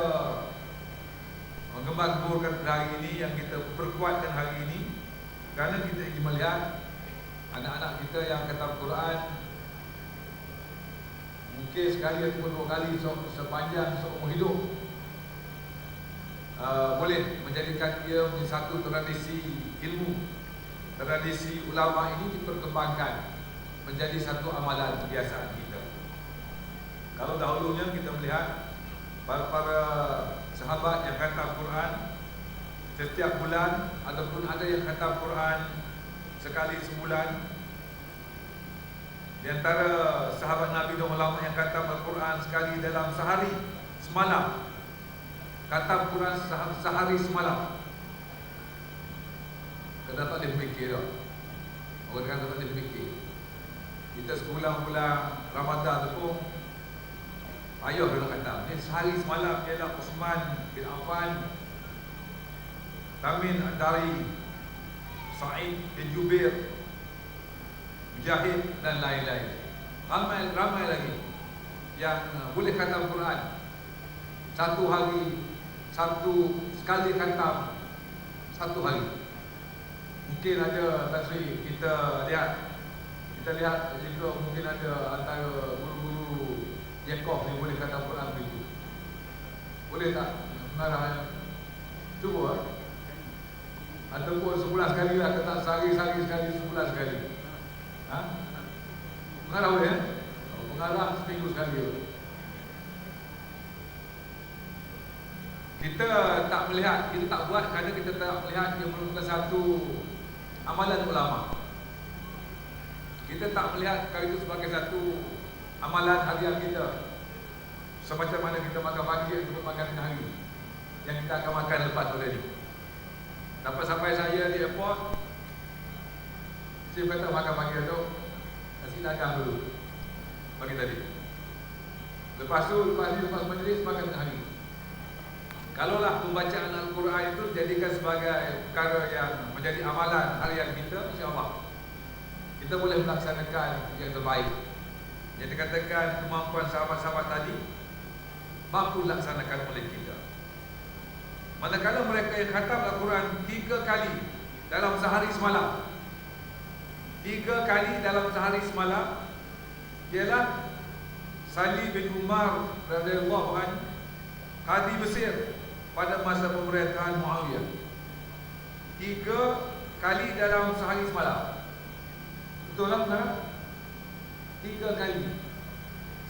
menggembar-gemburkan hari ini, yang kita perkuatkan hari ini. Kerana kita ingin melihat anak-anak kita yang khatam Quran mungkin sekali ataupun dua kali sepanjang seumur hidup, boleh menjadikan ia menjadi satu tradisi ilmu. Tradisi ulama ini diperkembangkan menjadi satu amalan kebiasaan kita. Kalau dahulunya kita melihat para sahabat yang khatam Quran setiap bulan, ataupun ada yang khatam Quran sekali sebulan. Di antara sahabat Nabi dan ulama yang khatam Al-Quran sekali dalam sehari semalam. Khatam Quran sehari semalam. Kita tak boleh fikir tak? Orang kata tak boleh fikir. Kita sebulan-bulan Ramadan tu pun ayah dia nak khatam. Ni sehari semalam ialah Uthman bin Affan, Tamin Ad-Dari, Sa'id bin Jubair, Mujahid dan lain-lain. Ramai lagi yang boleh khatam Quran satu hari, sekali khatam satu hari. Mungkin ada Tasri kita lihat juga mungkin ada antara guru-guru JECOF yang boleh khatam Quran begitu. Boleh tak mengarah? Cuba. Ataupun sebulan sekali lah, kata sehari sekali, sebulan sekali. Pengarah boleh ya? Pengarah seminggu sekali. Kita tak buat kerana kita tak melihat dia merupakan satu amalan ulama. Kita tak melihat kerana itu sebagai satu amalan harian kita. Semacam mana kita makan pagi ataupun makan tengah hari yang kita akan makan lepas pada ni. Dapat sampai saya di airport, saya kata makan pagi tu nasi dagang dulu pagi tadi. Lepas majlis makan tengah hari. Kalaulah pembacaan Al-Quran itu dijadikan sebagai perkara yang menjadi amalan harian kita, insya-Allah kita boleh melaksanakan yang terbaik. Yang dikatakan kemampuan sahabat-sahabat tadi mampu dilaksanakan oleh kita. Manakala mereka yang khatam Al-Quran 3 kali dalam sehari semalam, 3 kali dalam sehari semalam, ialah Salih bin Umar radhiyallahu anhu, Qadi Mesir pada masa pemerintahan Muawiyah. 3 kali dalam sehari semalam. Betul tak benar? 3 kali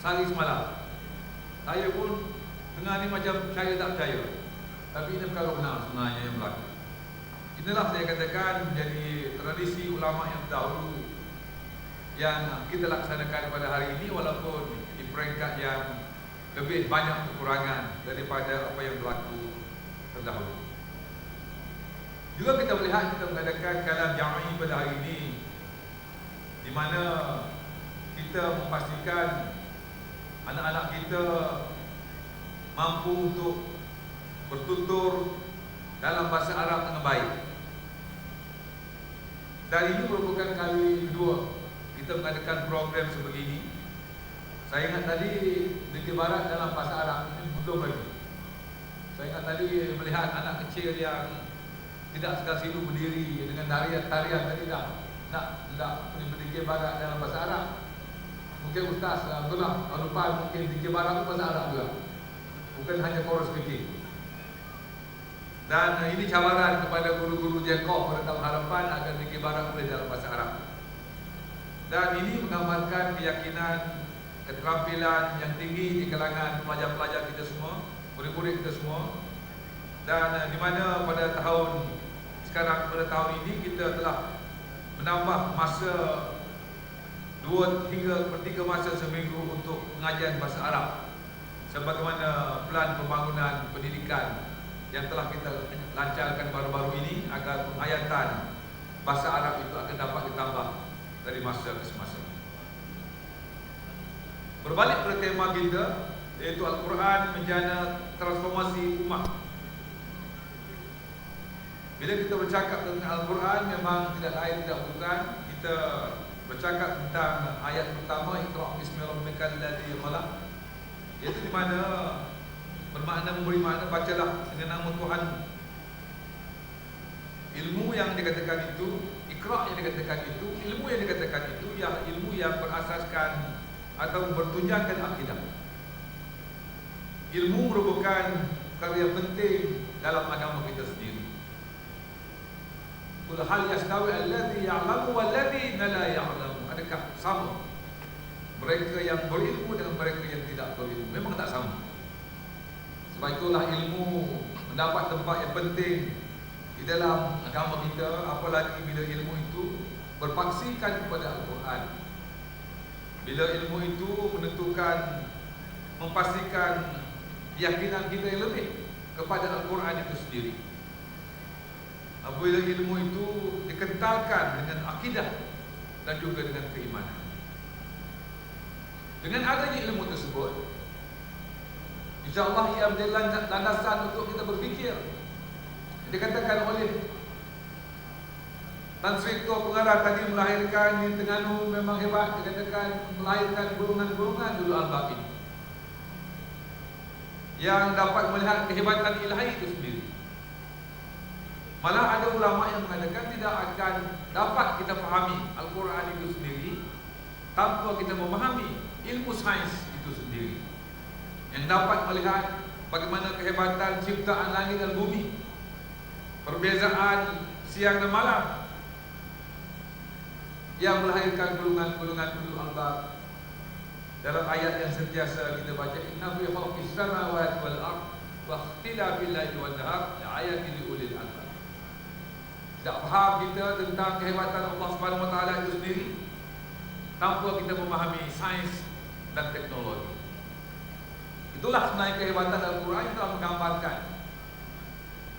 sehari semalam. Saya pun dengar ni macam saya tak percaya, tapi ini perkara benar sebenarnya yang berlaku. Inilah saya katakan menjadi tradisi ulama yang dahulu yang kita laksanakan pada hari ini, walaupun di peringkat yang lebih banyak kekurangan daripada apa yang berlaku terdahulu. Juga kita melihat, kita mengadakan kalam jama'i pada hari ini, di mana kita memastikan anak-anak kita mampu untuk bertutur dalam bahasa Arab dengan baik. Dan ini merupakan kali kedua kita mengadakan program sebegini. Saya ingat tadi Negeri Barat dalam bahasa Arab ini belum lagi. Saya ingat tadi melihat anak kecil yang tidak sekali silu berdiri dengan tarian tadi dah nak Negeri Barat dalam bahasa Arab. Mungkin Ustaz Abdullah tahun depan mungkin Negeri Barat itu bahasa Arab juga, bukan hanya chorus speaking. Dan ini cabaran kepada guru-guru Jakob pada tahun harapan agar Negeri Barat boleh dalam bahasa Arab. Dan ini menggambarkan keyakinan, keterampilan yang tinggi di kalangan pelajar-pelajar kita semua, murid-murid kita semua. Dan di mana pada tahun ini kita telah menambah masa 2-3 masa seminggu untuk pengajian bahasa Arab, sebagaimana plan pembangunan pendidikan yang telah kita lancarkan baru-baru ini, agar penghayatan bahasa Arab itu akan dapat ditambah dari masa ke semasa. Berbalik pada tema kita, iaitu Al-Quran menjana transformasi umat. Bila kita bercakap tentang Al-Quran, memang tidak lain tidak bukan kita bercakap tentang ayat pertama, Iqra' bismi rabbikal ladzi khalaq, iaitu di mana bermakna memberi makna bacalah dengan nama Tuhan. Ilmu yang dikatakan itu, Iqra' yang dikatakan itu, ilmu yang dikatakan itu ialah ilmu yang berasaskan atau bertunjangkan akidah. Ilmu merupakan karya penting dalam agama kita sendiri. Qul hal yastawi alladhi ya'lamu walladhi la ya'lamu. Adakah sama mereka yang berilmu dengan mereka yang tidak berilmu? Memang tak sama. Sebab itulah ilmu mendapat tempat yang penting di dalam agama kita, apalagi bila ilmu itu berpaksikan kepada Al-Quran. Bila ilmu itu menentukan, memastikan keyakinan kita yang lebih kepada Al-Quran itu sendiri. Apabila ilmu itu dikentalkan dengan akidah dan juga dengan keimanan. Dengan adanya ilmu tersebut, InsyaAllah ia menjadi landasan untuk kita berfikir. Dikatakan oleh Tan Sri Ketua Pengarah tadi, melahirkan di Terengganu memang hebat. Dikatakan melahirkan golongan-golongan dulu Al-Baqi yang dapat melihat kehebatan ilahi itu sendiri. Malah ada ulama yang mengatakan tidak akan dapat kita fahami Al-Quran itu sendiri tanpa kita memahami ilmu sains itu sendiri, yang dapat melihat bagaimana kehebatan ciptaan langit dan bumi, perbezaan siang dan malam, yang melahirkan golongan-golongan ulul albab. Dalam ayat yang sentiasa kita baca, inna fi khalqis samawati wal ardh wa ikhtilafil laili wan nahar laayatin liulil albab. Tidak faham kita tentang kehebatan Allah Subhanahu wa taala itu sendiri tanpa kita memahami sains dan teknologi. Itulah sebenarnya kehebatan Al-Quran yang telah menggambarkan.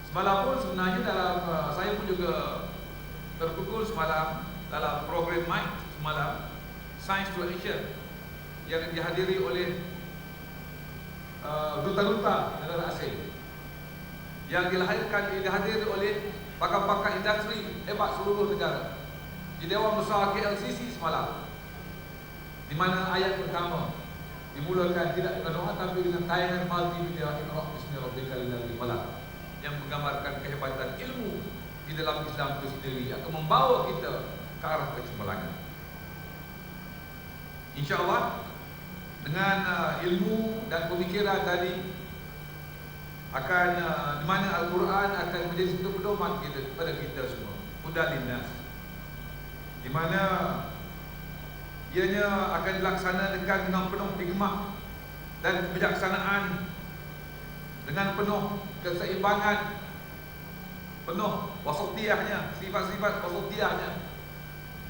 Semalam pun sebenarnya dalam saya pun juga terpukul semalam dalam program Mic semalam, Science to Action, yang dihadiri oleh duta-duta negara asing, yang dihadiri oleh pakar-pakar industri hebat seluruh negara di Dewan Besar KLCC semalam, di mana ayat pertama dimulakan tidak dengan doa tapi dengan tayangan multimedia Iqra' bismi rabbikal ladzi khalaq, yang menggambarkan kehebatan ilmu di dalam Islam itu sendiri yang akan membawa kita ke arah kecemerlangan. InsyaAllah dengan ilmu dan pemikiran tadi akan di mana Al-Quran akan menjadi satu pedoman kita, kepada kita semua, hudan linnas, di mana ianya akan dilaksanakan dengan penuh hikmah dan kebijaksanaan, dengan penuh keseimbangan, penuh wasatiyahnya, sifat-sifat wasatiyahnya,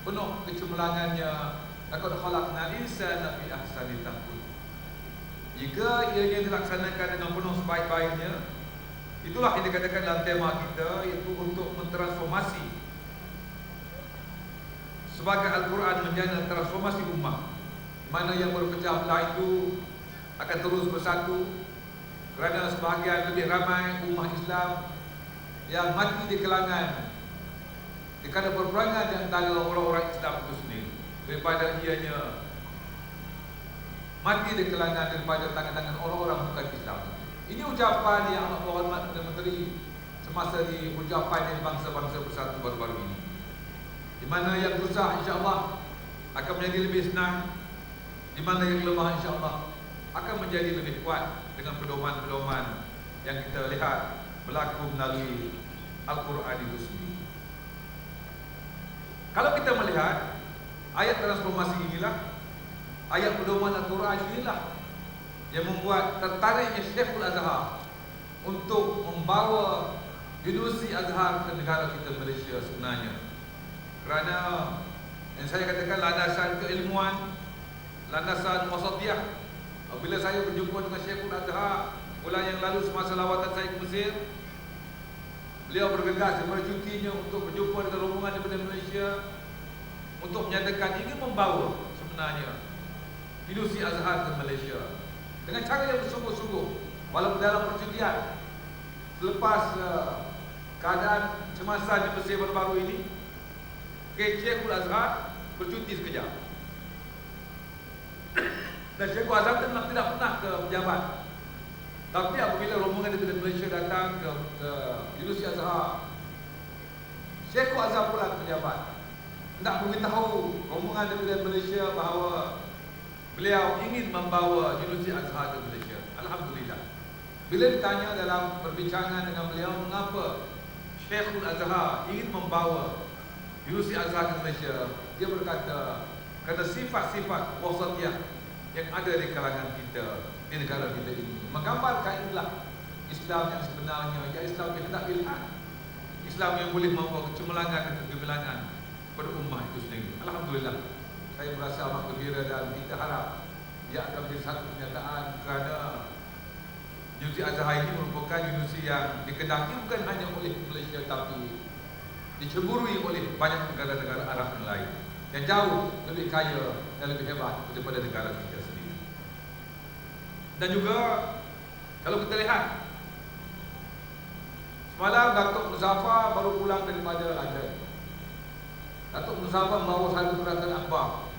penuh kecemerlangannya. Laqad khalaqnal insana fi ahsani taqwim. Jika ianya dilaksanakan dengan penuh sebaik-baiknya, Itulah yang dikatakan dalam tema kita, iaitu untuk mentransformasi. Sebagai Al-Quran menjana transformasi ummah, mana yang berpecah belah itu akan terus bersatu, kerana sebahagian lebih ramai ummah Islam yang mati di kalangan kerana perperangan di antara orang-orang Islam itu sendiri, daripada ianya mati di kalangan daripada tangan-tangan orang-orang bukan Islam. Ini ucapan yang amat berhormat Perdana Menteri semasa di ucapan bangsa-bangsa bersatu baru-baru ini, di mana yang susah insya-Allah akan menjadi lebih senang, di mana yang lemah insya-Allah akan menjadi lebih kuat dengan pedoman-pedoman yang kita lihat berlaku melalui Al-Quran itu sendiri. Kalau kita melihat ayat transformasi inilah, ayat pedoman Al-Quran inilah yang membuat tertariknya Syekhul Azhar untuk membawa Universiti Azhar ke negara kita Malaysia sebenarnya. Kerana yang saya katakan landasan keilmuan, landasan wasatiyah. Bila saya berjumpa dengan Syekhul Azhar bulan yang lalu semasa lawatan saya ke Mesir, beliau bergegas daripada cutinya untuk berjumpa dengan rombongan daripada Malaysia untuk menyatakan ingin membawa sebenarnya Universiti Azhar ke Malaysia dengan cara yang bersungguh-sungguh, walaupun dalam percutian selepas keadaan cemasan di Mesir baru-baru ini. Syekhul Azhar bercuti sekejap dan Syekhul Azhar tidak pernah ke pejabat. Tapi apabila rombongan daripada Malaysia datang ke Universiti Azhar, Syekhul Azhar pula ke pejabat, nak memberitahu rombongan daripada Malaysia bahawa beliau ingin membawa Universiti Azhar ke Malaysia. Alhamdulillah. Bila ditanya dalam perbincangan dengan beliau mengapa Syekhul Azhar ingin membawa Universiti Azhar ke Malaysia, dia berkata kerana sifat-sifat wasatiyah yang ada di kalangan kita, di negara kita ini, menggambarkan inilah Islam yang sebenarnya, ya Islam yang hendak ilham, Islam yang boleh membawa kecemerlangan dan kegemilangan kepada ummah itu sendiri. Alhamdulillah, saya merasa amat gembira dan kita harap ia akan menjadi satu kenyataan, kerana Universiti Azhar ini merupakan universiti yang dikendaki bukan hanya oleh Malaysia, tapi diceburui oleh banyak negara-negara Arab yang lain yang jauh lebih kaya dan lebih hebat daripada negara kita sendiri. Dan juga kalau kita lihat, semalam Datuk Muzaffar baru pulang daripada London. Datuk Muzaffar membawa satu perhatian akhbar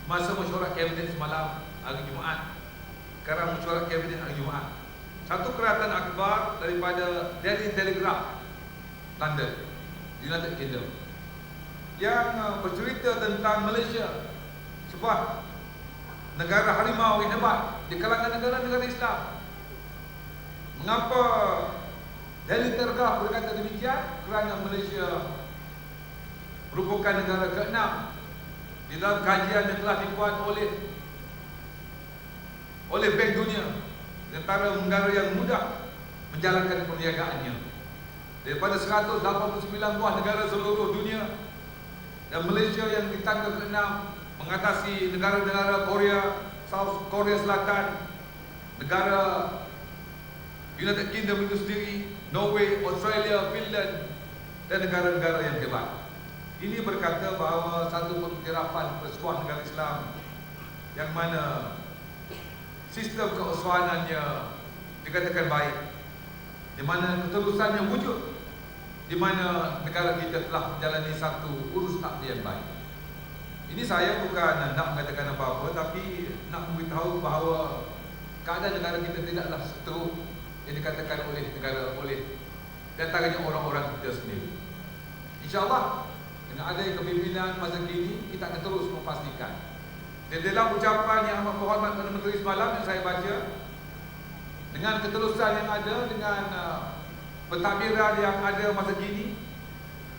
masa mesyuarat kabinet semalam hari Jumaat. Sekarang mesyuarat kabinet hari Jumaat, satu keratan akhbar daripada Daily Telegraph London, United Kingdom, yang bercerita tentang Malaysia, sebuah negara harimau yang hebat di kalangan negara-negara Islam. Mengapa Daily Telegraph berkata demikian? Kerana Malaysia merupakan negara ke-6 di dalam kajian yang telah dibuat oleh Bank Dunia, antara negara yang mudah menjalankan perniagaannya. Daripada 189 buah negara seluruh dunia, dan Malaysia yang di tangga ke-6 mengatasi negara-negara Korea, South Korea Selatan, negara United Kingdom itu sendiri, Norway, Australia, Finland, dan negara-negara yang hebat. Ini berkata bahawa satu pengiktirafan sebuah negara Islam yang mana sistem keusahawanannya dikatakan baik, di mana keterusannya wujud, di mana negara kita telah menjalani satu urus takdir yang baik. Ini saya bukan nak mengatakan apa-apa, tapi nak memberitahu bahawa keadaan negara kita tidaklah seteruk yang dikatakan oleh negara, oleh di antaranya orang-orang kita sendiri. InsyaAllah dengan adanya kepimpinan masa kini, kita akan terus memastikan. Dan dalam ucapan yang amat berhormat Perdana Menteri semalam yang saya baca, dengan keterusan yang ada, dengan pentadbiran yang ada masa kini,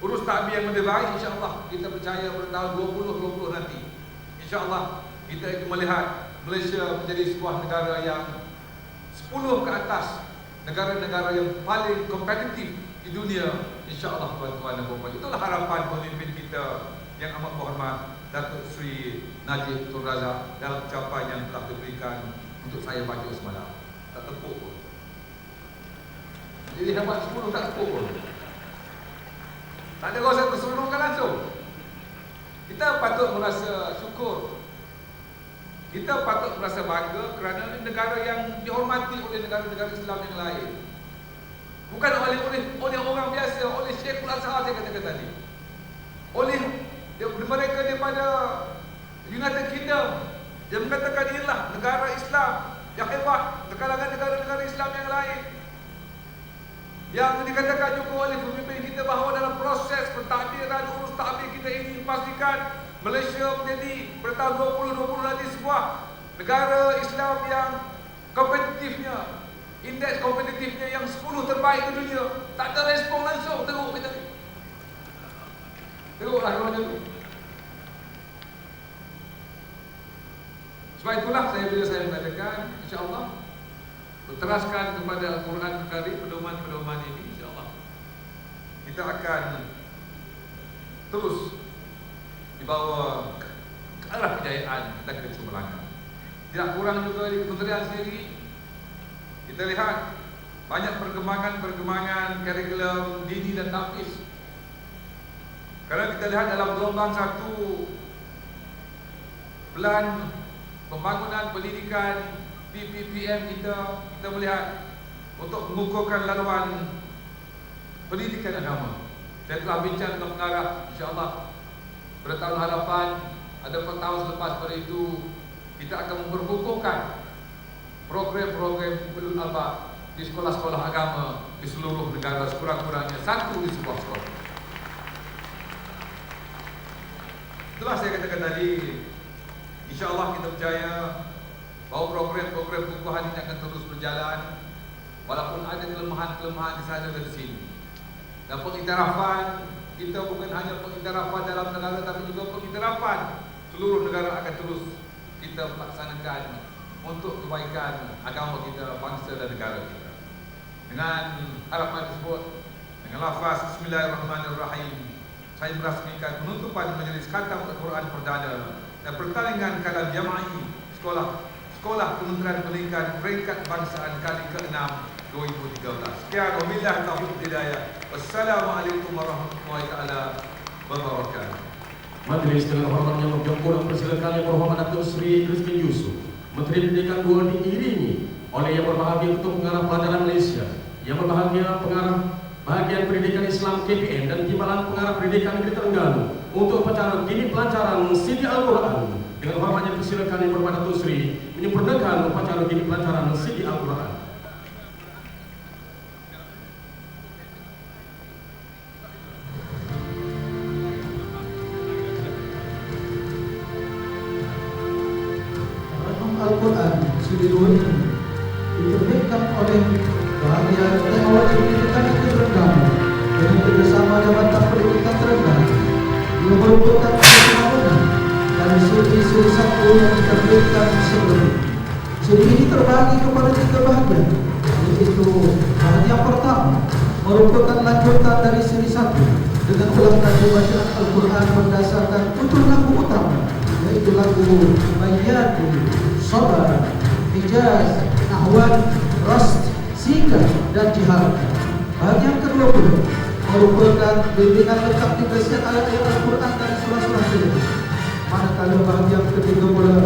urus takbir yang lebih baik, insya-Allah kita percaya pada tahun 2020 nanti, insya-Allah kita akan melihat Malaysia menjadi sebuah negara yang 10 ke atas negara-negara yang paling kompetitif di dunia, insya-Allah tuan-tuan dan puan-puan. Itulah harapan pemimpin kita yang amat berhormat Datuk Seri Najib Tun Razak dalam ucapan yang telah diberikan untuk saya baca semalam. Tak tepuk pun. Jadi hebat 10 tak cukup pun. Tak ada rasa terseronokkan langsung. Kita patut merasa syukur. Kita patut merasa bangga kerana ini negara yang dihormati oleh negara-negara Islam yang lain. Bukan oleh orang biasa, oleh Syekhul Azhar saya katakan tadi. Oleh mereka daripada United Kingdom yang mengatakan inilah negara Islam yang hebat di kalangan negara-negara Islam yang lain. Yang dikatakan juga oleh pemimpin kita bahawa dalam proses pentadbiran urus takbir kita ini pastikan Malaysia menjadi pada tahun 2020 nanti sebuah negara Islam yang kompetitifnya, indeks kompetitifnya yang 10 terbaik di dunia. Tak ada respon langsung, teruk kita ni. Teruklah kalau macam tu. Sebab itulah bila saya mengatakan insya-Allah berteraskan kepada Al-Quran Karim, pedoman-pedoman ini, insya-Allah kita akan terus dibawa ke arah kejayaan dan kecemerlangan. Tidak kurang juga di kementerian sendiri kita lihat banyak perkembangan kurikulum dini dan tahfiz. Kerana kita lihat dalam gelombang satu plan pembangunan pendidikan PPPM kita melihat untuk mengukuhkan laluan pendidikan agama. Saya telah bincang dengan pengarah, insya-Allah pada tahun hadapan ada tahun selepas pada itu kita akan memperkukuhkan program-program ulul albab di sekolah-sekolah agama di seluruh negara, sekurang-kurangnya satu di sebuah sekolah. Itulah saya katakan tadi, insya-Allah kita percaya bahawa program-program perubahan ini akan terus berjalan walaupun ada kelemahan-kelemahan di sana dan di sini. Dan pengiktirafan kita bukan hanya pengiktirafan dalam negara tapi juga pengiktirafan seluruh negara akan terus kita laksanakan untuk kebaikan agama kita, bangsa dan negara kita. Dengan harapan tersebut, dengan lafaz Bismillahirrahmanirrahim, saya merasmikan penutupan majlis khatam Al-Quran perdana dan pertandingan kalam jama'i sekolah Kementerian Pendidikan peringkat kebangsaan kali ke-6 2013. Sekian, wabillahi taufiq hidayah. Wassalamualaikum warahmatullahi taala wabarakatuh. Majelis dengan hormat yang berjemput dan persilakan Yang Berhormat Datuk Seri Idris bin Yusuf, Menteri Pendidikan II diiringi oleh Yang Berbahagia Ketua Pengarah Pelajaran Malaysia, Yang Berbahagia Pengarah Bahagian Pendidikan Islam KPM dan Timbalan Pengarah Pendidikan Negeri Terengganu untuk upacara Dini Pelancaran Sidi Al-Quran. Dengan hormatnya persilakan Yang Berhormat Datuk Seri menyempurnakan upacara Dini Pelancaran Sidi Al-Quran. Al-Quran Sidi II diterbitkan oleh Bahagian Teknologi Pendidikan Negeri Terengganu dengan kerjasama Jabatan Pendidikan Terengganu yang merupakan pembangunan dari siri-siri satu yang diterbitkan sebelumnya. Siri ini terbagi kepada 3 bahagian, yaitu bahagian pertama merupakan lanjutan dari siri 1 dengan ulangan bacaan Al-Quran berdasarkan tutur lagu utama, yaitu lagu Bayyati, Sabar, Hijaz, Nahwan, Rast, Sika dan Jihad. Bahagian kedua pula merupakan bimbingan lengkap dikasih ayat-ayat Al-Quran dari surah-surah tersebut. Manakala bahagian ketiga pula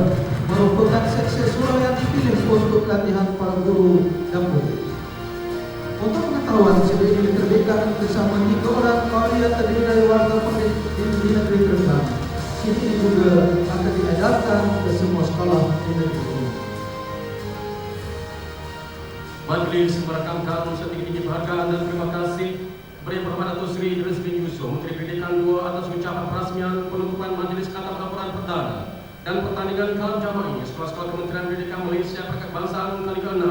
merupakan seksi surah yang dipilih untuk latihan para guru dan murid. Untuk pengetahuan, CD ini diterbitkan bersama 3 orang qari yang terdiri dari warga pendidik di negeri Terengganu. CD ini juga akan diedarkan ke semua sekolah di negeri ini. Majelis merakamkan setinggi-tinggi penghargaan dan terima kasih kepada Yang Berhormat Datuk Seri Idris bin Yusuf, Menteri Pendidikan II atas ucapan perasmian penutupan Majlis Khatam Al-Quran Perdana dan pertandingan kalam jama'i sekolah-sekolah Kementerian Pendidikan Malaysia peringkat kebangsaan kali ke-6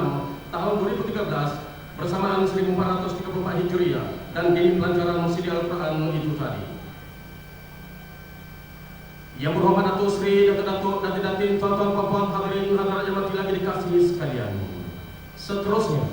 tahun 2013 bersamaan 1434 Hijriah dan Dini Pelancaran Sidi Al-Quran itu tadi. Yang Berhormat Datuk Seri, Datuk-Datuk, Datin-Datin, Tuan-Tuan, Puan-Puan, hadirin hadirat yang mati lagi dikasihi sekalian. Seterusnya,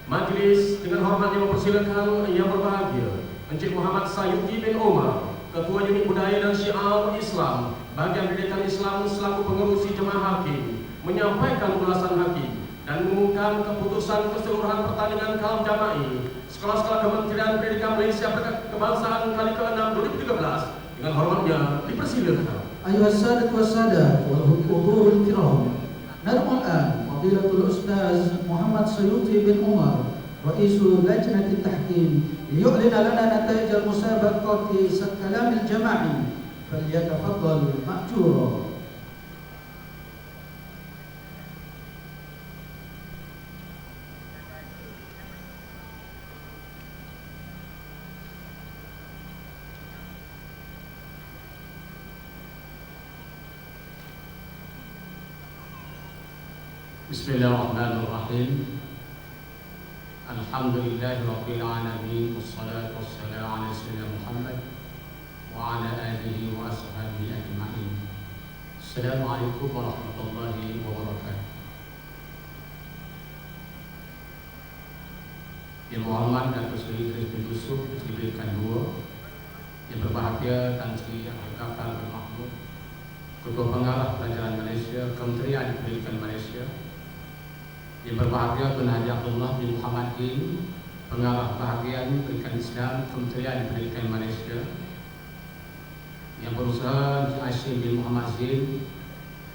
majlis dengan hormat yang mempersilakan Yang Berbahagia Encik Muhammad Sayyidi bin Omar, Ketua Unit Budaya dan Syiar Islam, Bahagian Pendidikan Islam selaku pengerusi Jemaah Hakim, menyampaikan ulasan hakim dan mengumumkan keputusan keseluruhan pertandingan kaum jama'i sekolah-sekolah Kementerian Pendidikan Malaysia Kebangsaan kali ke-6 2013 dengan hormatnya dipersilakan. أيها السادة والسادات والحضور الكرام، ندعو الآن فضيلة الأستاذ محمد سيوطي بن عمر رئيس لجنة التحكيم ليعلن لنا نتائج المسابقة الكلام الجماعي، فليتفضل مأجورا. Bismillahirrahmanirrahim. Alhamdulillahirabbil alamin wassalatu wassalamu ala sayyidina Muhammad wa ala alihi wa ashabihi ajma'in. Assalamualaikum warahmatullahi wabarakatuh. Yang berhormat Datuk Seri Idris bin Yusuf, Menteri Pendidikan II, yang berbahagia Tan Sri Abdul Ghaffar bin Mahmud, Ketua Pengarah Pelajaran Malaysia, Kementerian Pendidikan Malaysia, yang berbahagia Tun Haji Abdullah bin Muhammad bin, Pengarah Bahagian Pendidikan Islam, Kementerian Pendidikan Malaysia, yang berusaha Hashim bin Muhammad Zain,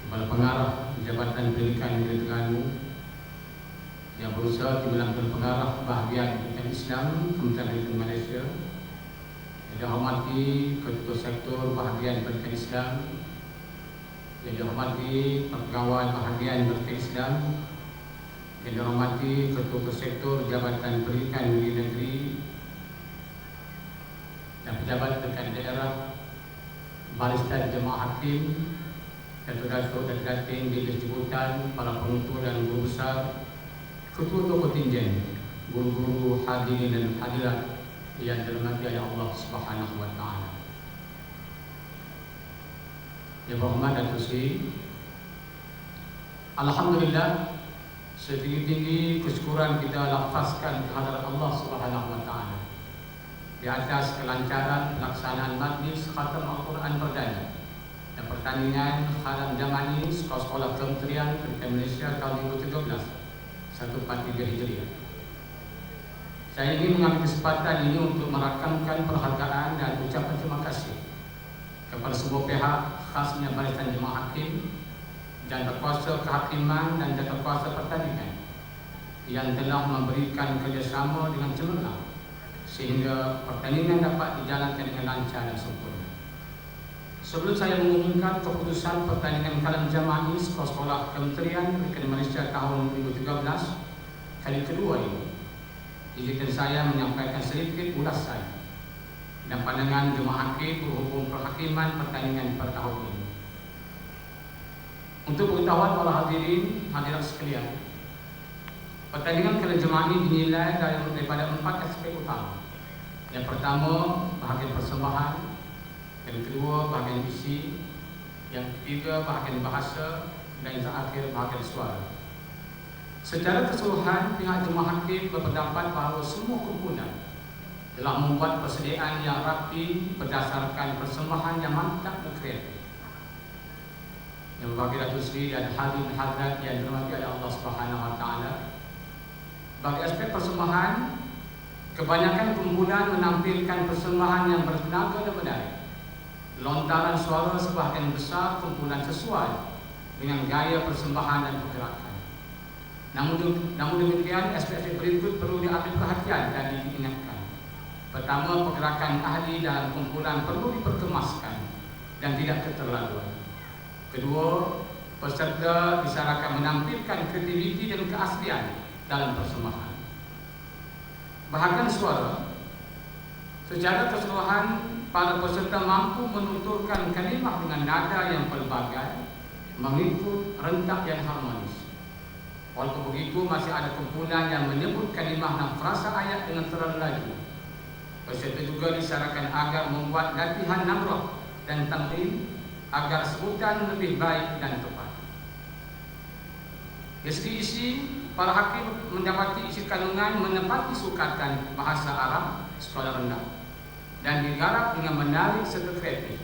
Kepala Pengarah Jabatan Pendidikan Negeri Terengganu, yang berusaha Timbalan Pengarah Bahagian Pendidikan Islam, Kementerian Pendidikan Malaysia, yang dihormati Ketua Sektor Bahagian Pendidikan Islam, yang dihormati Pegawai Bahagian Pendidikan Islam, yang dihormati Ketua Sektor Jabatan Pendidikan Negeri dan pejabat dekat daerah, barisan jemaah hakim, datuk-datuk dan datin di jabatan, para pengutul dan guru besar, ketua kontingen, guru-guru, hadirin dan hadirat yang dirahmati oleh Allah Subhanahu wa taala. Yang berhormat Datuk Seri, alhamdulillah, setinggi-tinggi kesyukuran kita lafazkan kehadirat Allah Subhanahu wa taala di atas kelancaran pelaksanaan majlis khatam Al-Quran perdana dan pertandingan khatam jama'i sekolah-sekolah Kementerian Pendidikan Malaysia tahun 2013 1443 Hijriah. Saya ingin mengambil kesempatan ini untuk merakamkan perhargaan dan ucapan terima kasih kepada semua pihak, khasnya barisan jemaah hakim, Jawatankuasa Kehakiman dan Jawatankuasa Pertandingan yang telah memberikan kerjasama dengan cemerlang sehingga pertandingan dapat dijalankan dengan lancar dan sempurna. Sebelum saya mengumumkan keputusan pertandingan kalam jama'i sekolah-sekolah Kementerian Pendidikan Malaysia tahun 2013 kali kedua ini, izinkan saya menyampaikan sedikit ulasan dan pandangan jemaah hakim berhubung perhakiman pertandingan pada tahun ini. Untuk pengetahuan para hadirin hadirat sekalian, pertandingan kalam jama'i dinilai daripada 4 aspek utama. Yang pertama, bahagian persembahan. Yang kedua, bahagian isi. Yang ketiga, bahagian bahasa. Dan yang terakhir, bahagian suara. Secara keseluruhan, pihak jemaah hakim berpendapat bahawa semua kumpulan telah membuat persediaan yang rapi berdasarkan persembahan yang mantap dan kreatif. Yang bagi Datuk Seri dan hadirin hadirat yang dirahmati oleh Allah Subhanahu wa taala, bagi aspek persembahan, kebanyakan kumpulan menampilkan persembahan yang bertenaga dan menarik. Lontaran suara sebahagian besar kumpulan sesuai dengan gaya persembahan dan pergerakan. Namun demikian, aspek-aspek berikut perlu diambil perhatian dan diingatkan. Pertama, pergerakan ahli dalam kumpulan perlu diperkemaskan dan tidak keterlaluan. Kedua, peserta disarankan menampilkan kreativiti dan keaslian dalam persembahan. Bahagian suara, secara keseluruhan para peserta mampu menuturkan kalimah dengan nada yang pelbagai mengikut rentak yang harmonis. Walaupun begitu, masih ada kumpulan yang menyebut kalimah dan frasa ayat dengan terlalu laju. Peserta juga disarankan agar membuat latihan namrah dan tamrin agar sebutan lebih baik dan tepat. Dari segi isi, para hakim mendapati isi kandungan menepati sukatan bahasa Arab sekolah rendah dan digarap dengan menarik serta kreatif.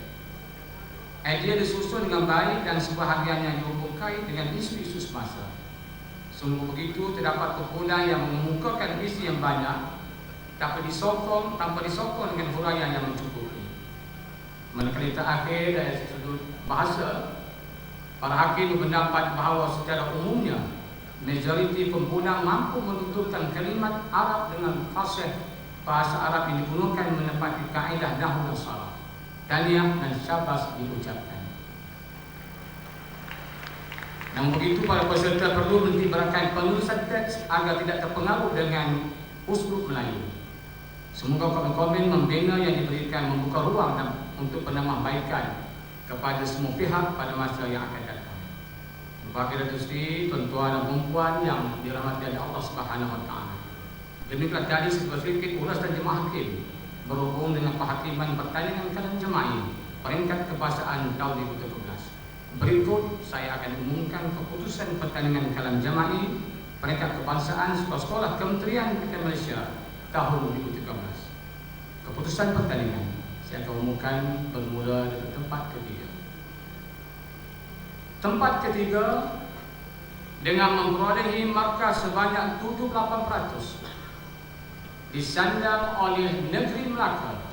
Idea disusun dengan baik dan sebahagiannya dihubungkan dengan isu-isu semasa. Sungguh begitu, terdapat kumpulan yang mengemukakan visi yang banyak tanpa disokong dengan huraian yang mencukupi. Manakala terakhir dari sudut bahasa, para hakim berpendapat bahawa secara umumnya majoriti kumpulan mampu menuturkan kalimat Arab dengan fasih bahasa Arab yang digunakan menepati kaedah nahwu dan saraf. Tahniah dan syabas diucapkan. Namun begitu, para peserta perlu menimbulkan penulisan teks agar tidak terpengaruh dengan uslub Melayu. Semoga komen-komen membina yang diberikan membuka ruang untuk penambahbaikan kepada semua pihak pada masa yang akan datang. Bagi Datuk Seri, tuan-tuan dan puan yang dirahmati oleh Allah Subhanahu Wa Taala. Demikian tadi sedikit ulasan jemaah hakim berhubung dengan penghakiman pertandingan kalam jemaah peringkat kebangsaan tahun 2013. Berikut saya akan umumkan keputusan pertandingan kalam jemaah peringkat kebangsaan sekolah-sekolah Kementerian Pendidikan Malaysia tahun 2013. Keputusan pertandingan saya akan umumkan bermula dari tempat ketiga. Tempat ketiga dengan memperolehi markah sebanyak 78% disandang oleh Negeri Melaka.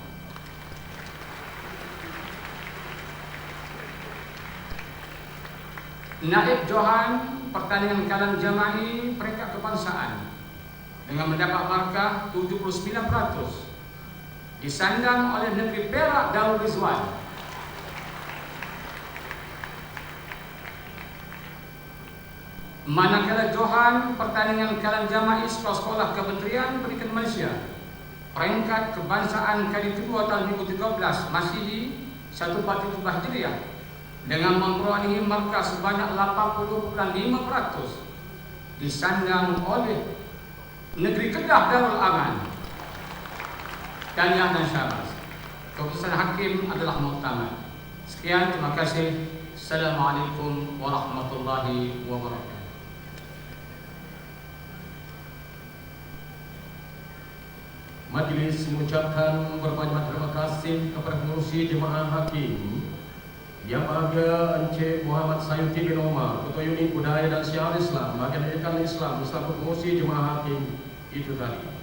Naib Johan pertandingan kalam jemaah peringkat kebangsaan dengan mendapat markah 79% disandang oleh Negeri Perak Darul Rizwan. Manakala Johan pertandingan kalam jemaah sekolah Kementerian Pendidikan Malaysia peringkat kebangsaan kali kedua tahun 2013 masih di 1417 Hijriah dengan memperolehi markah sebanyak 80.5% disandang oleh Negeri Kedah Darul Aman. Tahniah dan syabas. Keputusan hakim adalah muktamad. Sekian, terima kasih. Assalamualaikum warahmatullahi wabarakatuh. Majlis mengucapkan berbanyak terima kasih kepada pengurusi jemaah hakim yang bahagia Encik Muhammad Sayuti bin Omar, Ketua Unit Budaya dan Syiar Islam, Bahagian Pendidikan Islam, selaku pengurusi jemaah hakim itu tadi.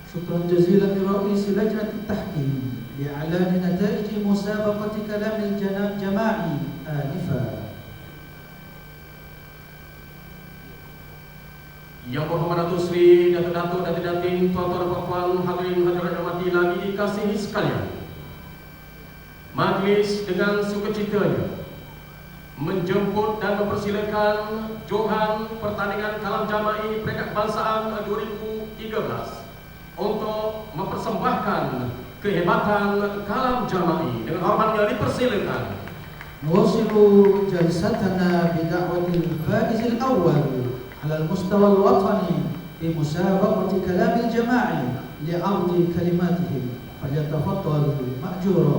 شكرا جزيلا لرئيس لجنة التحكيم لإعلان نتائج مسابقة كلام الجماعي آنفا. Yang berhormat Datuk Seri, Datuk-Datuk, Datin-Datin, tuan-tuan dan puan, hadirin hadirat yang mati lagi dikasihi sekalian. Majlis dengan sukacitanya menjemput dan mempersilakan Johan pertandingan kalam jamaah peringkat kebangsaan 2013 untuk mempersembahkan kehebatan kalam jamaah. Dengan hormatnya dipersilakan. نواصل جلستنا بدعوة الفائز الأول على المستوى الوطني بمسابقة كلام الجماعي لعرض كلماتهم، فليتفضل مأجورا.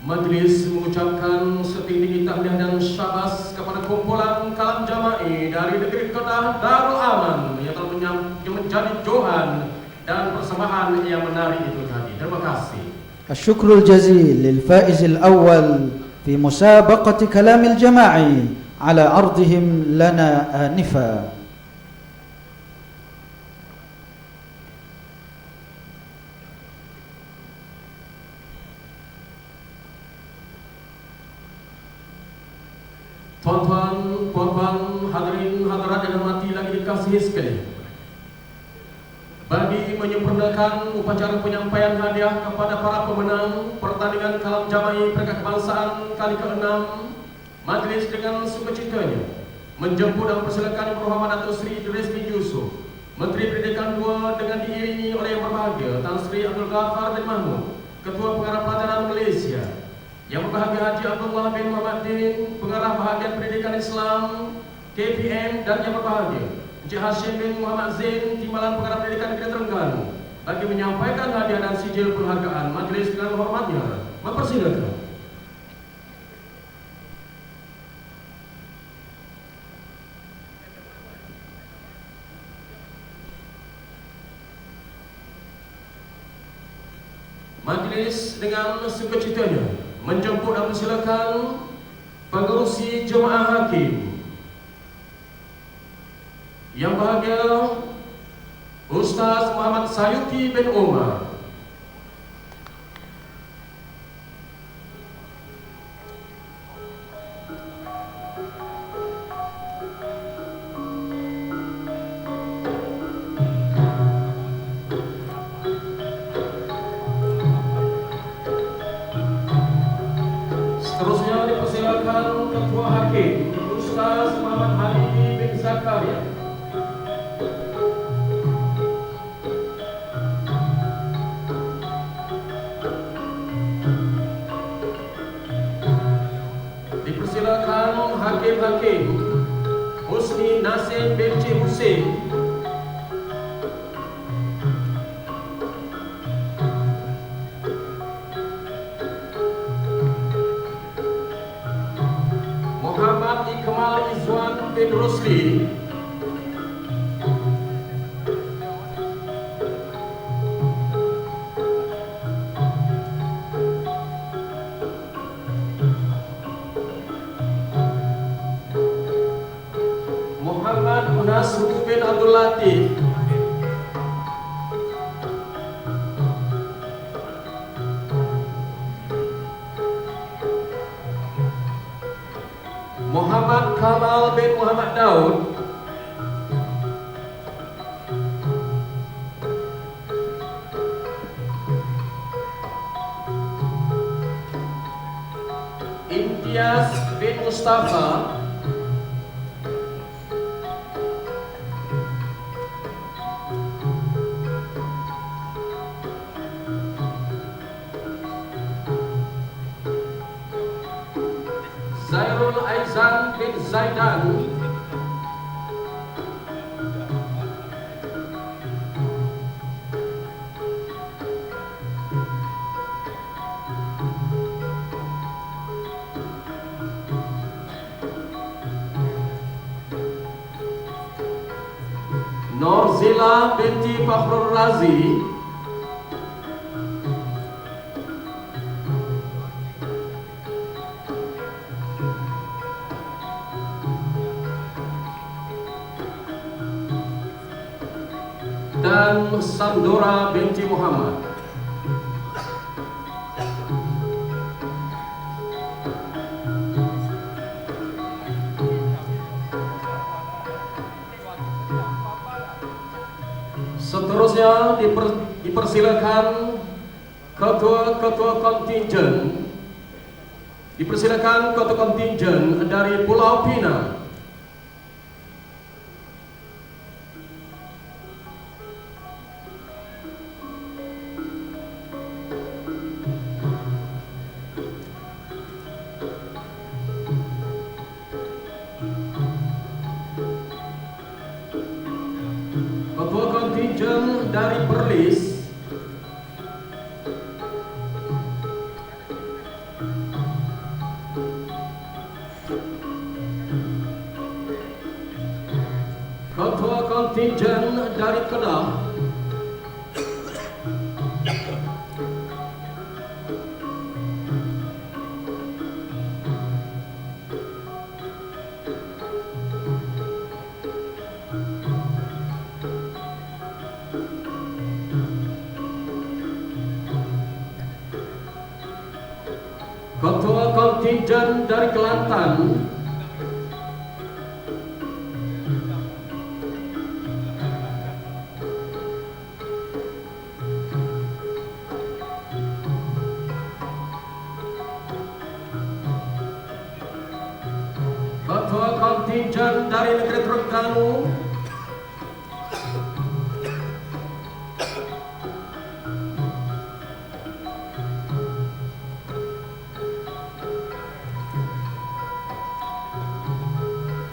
Majlis mengucapkan setinggi tahniah dan syabas kepada kumpulan kalam jama'i dari negeri Kedah Darul Aman yang telah menjadi johan dan persembahan yang menarik itu tadi. Terima kasih. الشكر الجزيل للفائز الأول في مسابقة كلام الجماعي على عرضهم لنا آنفا. Tuan-tuan, puan-puan, hadirin hadirat yang dirahmati lagi dikasihi sekalian. Bagi menyempurnakan upacara penyampaian hadiah kepada para pemenang pertandingan kalam jama'i peringkat kebangsaan kali ke-6, majlis dengan sukacitanya menjemput dan mempersilakan Yang Berhormat Datuk Seri Idris bin Yusuf, Menteri Pendidikan II, dengan diiringi oleh Yang Berbahagia Tan Sri Abdul Ghaffar bin Mahmud, Ketua Pengarah Pelajaran Malaysia, Yang Berbahagia Haji Abdullah bin Muhammad Din, Pengarah Bahagian Pendidikan Islam KPM, dan Yang Berbahagia Encik Hashim bin Muhammad Zain, Timbalan Pengarah Pendidikan Negeri Terengganu, bagi menyampaikan hadiah dan sijil penghargaan. Majlis dengan hormatnya mempersilakan. Majlis dengan sukacitanya menjemput dan mempersilakan pengerusi Jemaah Hakim Yang Bahagia Ustaz Muhammad Sayuti bin Umar, seterusnya dipersilakan Ketua Hakim Ustaz Muhammad Hadi bin Zakaria. Dipersilakan Hakim-Hakim Husni Nasir binti Hussein, Muhammad Ikmal Izwan bin Rusli, Muhammad Nasru bin Abdul Latif, Muhammad Kamal bin Muhammad Daud, Imtiaz bin Mustafa, Zairul Aizan bin Zaidan, Norzila binti Fakhrul Razi, dan Sandora binti Muhammad. Seterusnya dipersilakan ketua kontingen, dipersilakan ketua kontingen dari Pulau Pinang. Ketua kontingen dari Perlis, kontingen dari Kedah, Ketua kontingen dari Kelantan, Ketua kontingen dari negeri Terengganu,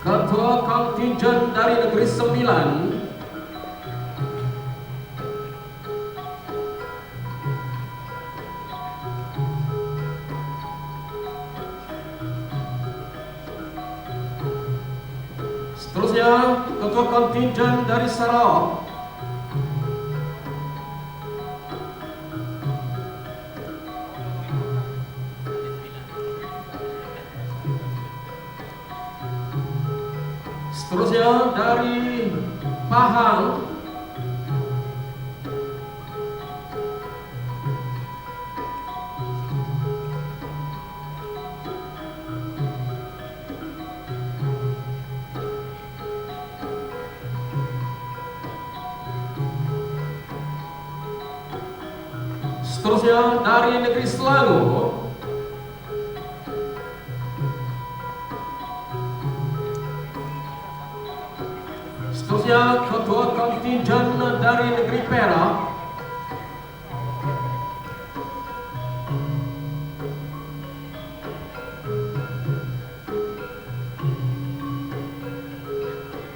Ketua kontingen dari negeri Sembilan, seterusnya Ketua kontingen dari Sarawak, seterusnya dari Pahang, seterusnya dari negeri Selangor, seterusnya Ketua kontingen dari negeri Perak,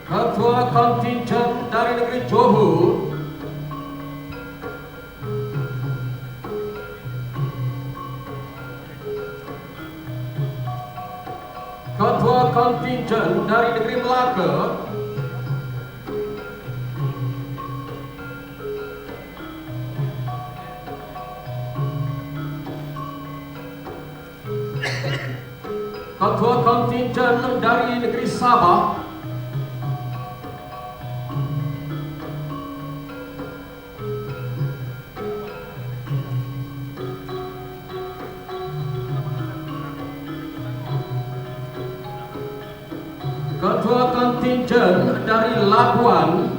Ketua kontingen dari negeri Johor, Ketua kontingen dari negeri Melaka, Ketua kontingen dari negeri Sabah, Ketua kontingen dari Labuan,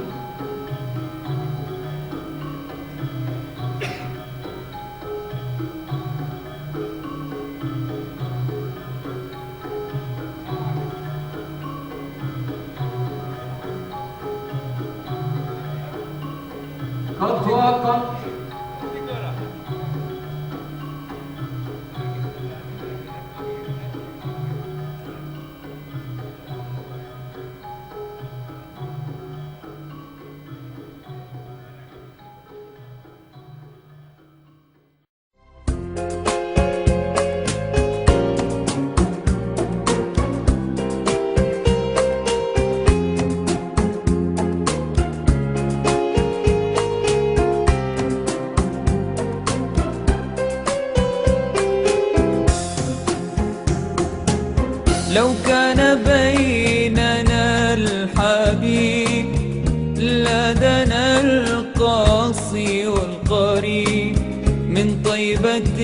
Ketua لو كان بيننا الحبيب لدنا القاصي والقريب من طيبة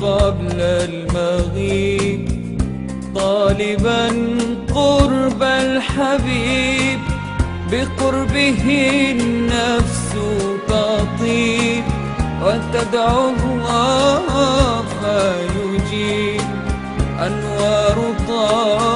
قبل المغيب طالبا قرب الحبيب بقربه النفس تطيب وتدعو الله فيجيب أنوار طه